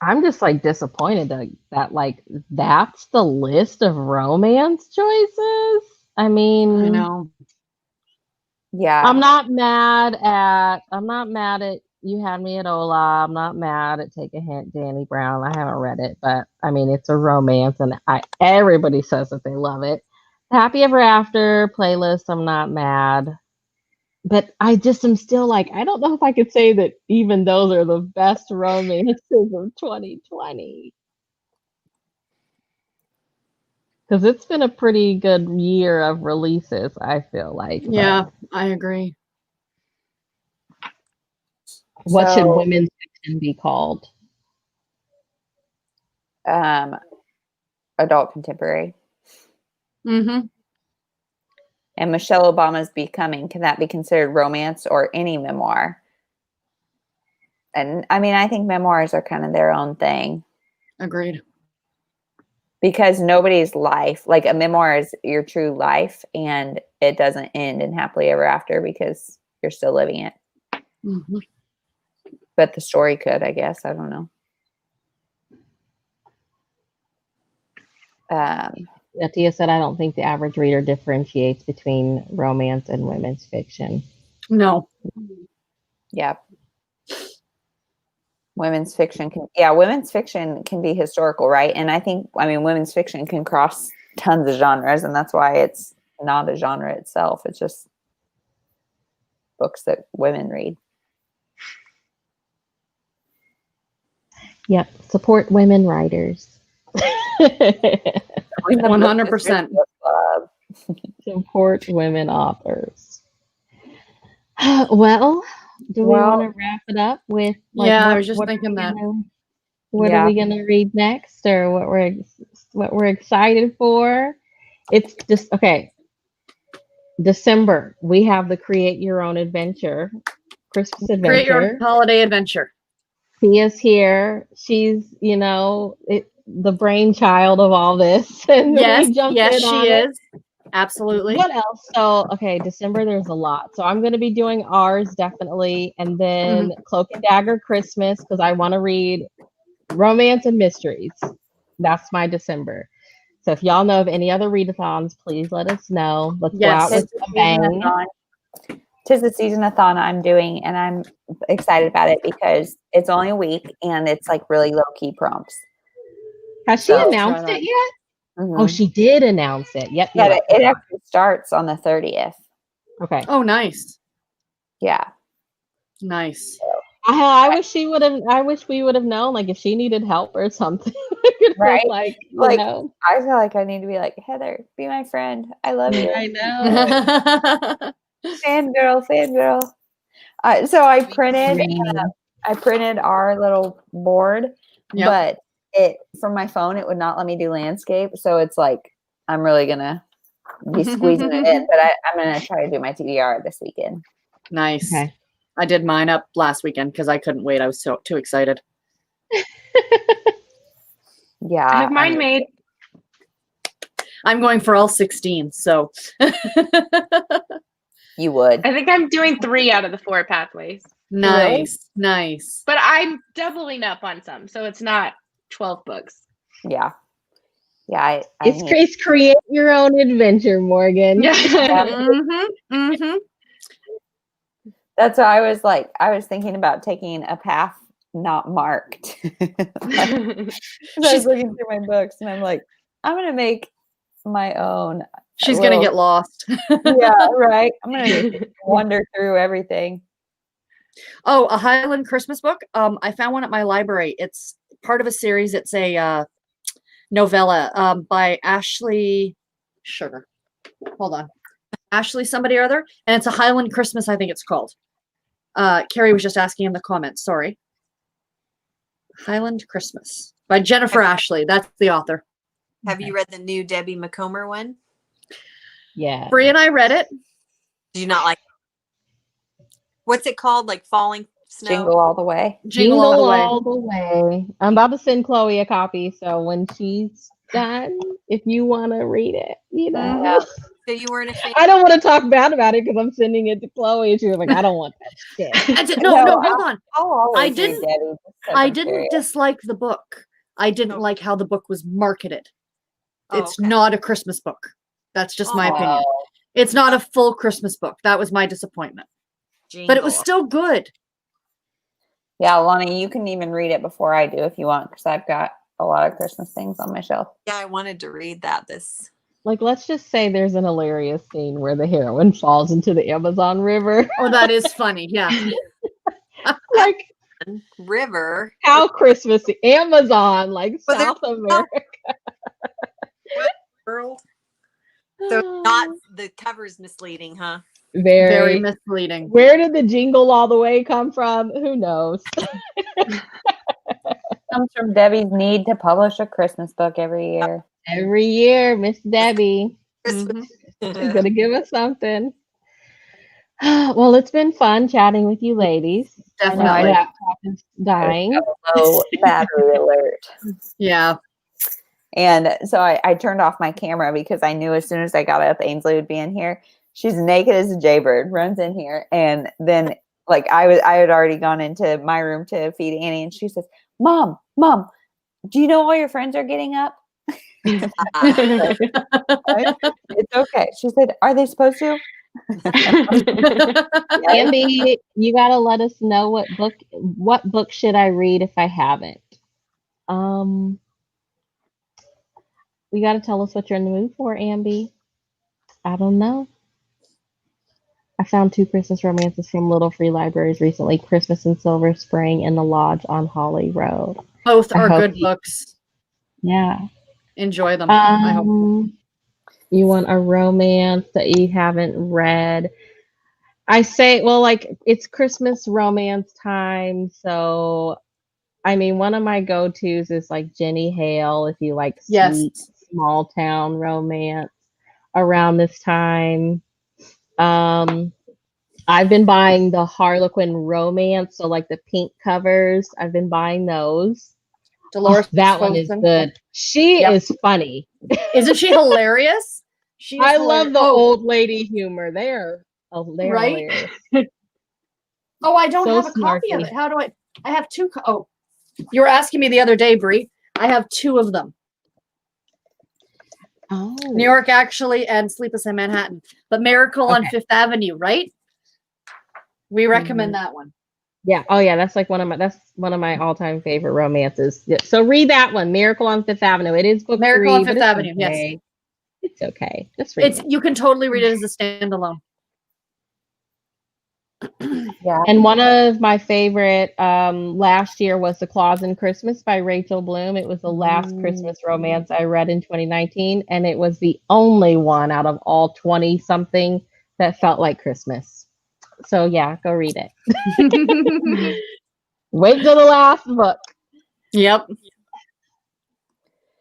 I'm just like disappointed that like that's the list of romance choices. I mean, I know. Yeah. I'm not mad at You Had Me at Ola. I'm not mad at Take a Hint, Danny Brown. I haven't read it, but I mean it's a romance and everybody says that they love it. Happy Ever After playlist, I'm not mad. But I just am still like, I don't know if I could say that even those are the best romances of 2020. Because it's been a pretty good year of releases, I feel like. Yeah, I agree. What should women's fiction be called? Adult contemporary. Mm-hmm. And Michelle Obama's Becoming, can that be considered romance or any memoir? And I mean, I think memoirs are kind of their own thing. Agreed. Because nobody's life, like a memoir is your true life, and it doesn't end in happily ever after because you're still living it. Mm-hmm. But the story could, I guess. I don't know. Atia said, I don't think the average reader differentiates between romance and women's fiction. No. Yeah. Women's fiction can be historical, right? And I mean, women's fiction can cross tons of genres, and that's why it's not a genre itself. It's just books that women read. Yep. Support women writers. 100%. Support women authors. Well, do we want to wrap it up with I was just thinking that. What are we gonna read next, or what we're excited for? It's just okay. December, we have the Create Your Own Adventure, Christmas Adventure. Create your own holiday adventure. Tia's here. She's, the brainchild of all this. And Yes, we jumped yes, in she on it. is. Absolutely. What else? So, okay, December, there's a lot. So I'm going to be doing ours, definitely. And then Cloak and Dagger Christmas, because I want to read romance and mysteries. That's my December. So if y'all know of any other readathons, please let us know. Let's go out with a bang. 'Tis the season-a-thon I'm doing, and I'm excited about it because it's only a week, and it's like really low-key prompts. Has she announced it yet? Mm-hmm. Oh, she did announce it. Yep. Yeah, it actually starts on the 30th. Okay. Oh, nice. Yeah. Nice. I wish we would have known, like, if she needed help or something. Right. I feel like I need to be like, Heather, be my friend. I love you. I know. Fangirl. So I printed our little board, but from my phone, it would not let me do landscape. So it's like, I'm really going to be squeezing it in, but I'm going to try to do my TBR this weekend. Nice. Okay. I did mine up last weekend because I couldn't wait. I was too excited. Yeah. I have mine made. I'm going for all 16, so. You would. I think I'm doing 3 out of the 4 pathways. Nice. Nice. But I'm doubling up on some, so it's not 12 books. Yeah. Yeah. It's Create Your Own Adventure, Morgan. That's why I was thinking about taking a path not marked. I was looking through my books and I'm like, I'm going to make my own. She's going to get lost. Yeah, right. I'm going to wander through everything. Oh, a Highland Christmas book. I found one at my library. It's part of a series. It's a novella by Ashley Sugar. Hold on. Ashley somebody or other, and it's a Highland Christmas, I think it's called. Carrie was just asking in the comments, sorry. Highland Christmas by Jennifer Ashley. That's the author. Have you read the new Debbie McComber one? Yeah. Bree and I read it. Do you not like what's it called? Like Falling Snow? Jingle All the Way. Jingle All the Way. All the way. I'm about to send Chloe a copy, so when she's done, if you want to read it, you know. Yeah. So you weren't a fan? I don't want to talk bad about it because I'm sending it to Chloe, and she was like, "I don't want that shit." No, hold on. I'll always I read didn't- Debbie, just 'cause I I'm didn't curious. dislike the book. I didn't Oh. like how the book was marketed. Oh, It's okay. not a Christmas book. That's just my Oh. opinion. It's not a full Christmas book. That was my disappointment. But it was Jingle. still good. Yeah, Lonnie, you can even read it before I do if you want, because I've got a lot of Christmas things on my shelf. Yeah, I wanted to read that this. Like, let's just say there's an hilarious scene where the heroine falls into the Amazon River. Oh, that is funny. Yeah. Like, River. how Christmassy. Amazon, like But there's South America. World. So not the cover's misleading, huh? Very misleading. Where did the Jingle All the Way come from? Who knows? Comes from Debbie's need to publish a Christmas book every year. Every year, Miss Debbie Christmas. is going to give us something. Well, it's been fun chatting with you ladies. I know my Definitely. laptop is dying. Low battery alert. Yeah. And so I turned off my camera because I knew as soon as I got up, Ainsley would be in here. She's naked as a jaybird, runs in here. And then like I had already gone into my room to feed Annie, and she says, Mom, do you know all your friends are getting up? It's okay. She said, are they supposed to? Andy, you got to let us know what book should I read if I haven't. You got to tell us what you're in the mood for, Ambi. I don't know. I found 2 Christmas romances from Little Free Libraries recently, Christmas in Silver Spring and The Lodge on Holly Road. Both I are hope good you- books. Yeah. Enjoy them. I hope. You want a romance that you haven't read. I say, well, like, it's Christmas romance time, so I mean, one of my go-tos is like Jenny Hale, if you like Yes. sweet small town romance around this time. I've been buying the Harlequin romance, so like the pink covers. I've been buying those. Dolores That one is Folsom. good. She Yep. is funny. Isn't she hilarious? She is I love the hilarious. old lady humor. They're Right? hilarious. Oh, I don't So have a copy of snarky. it. How do I have 2. Oh, you were asking me the other day, Brie. I have 2 of them. Oh, New York Actually and Sleepless in Manhattan. But Miracle on Okay. Fifth Avenue, right? We recommend that one. Yeah. Oh, yeah. That's one of my all-time favorite romances. Yeah. So read that one, Miracle on Fifth Avenue. It is book Miracle 3, on but Fifth it's Avenue, yes. okay. It's okay. Just read it. You can totally read it as a standalone. Yeah. And one of my favorite last year was The Claus in Christmas by Rachel Bloom. It was the last Christmas romance I read in 2019, and it was the only one out of all 20 something that felt like Christmas. So yeah, go read it. Wait till the last book. Yep.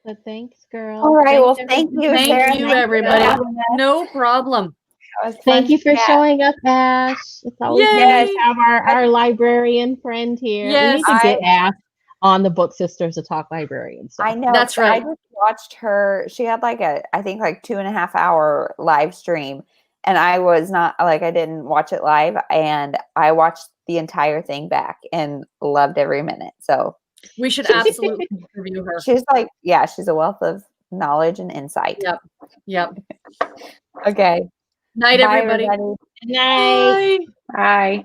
But thanks, girl. All right. Well, Thanks, thank you, Thank Sarah. you, Thank for everybody. having us. No problem. That was Thank fun you for to chat. showing up, Ash. It's always Yay. nice to have our librarian friend here. Yes. We need to get Ash on the Book Sisters to talk librarian stuff. I know. That's so right. I just watched her. She had like I think 2.5 hour live stream. And I was not I didn't watch it live. And I watched the entire thing back and loved every minute. So We should absolutely interview her. she's she's a wealth of knowledge and insight. Yep. Okay. Night, Bye, everybody. everybody. Good night. Bye. Bye.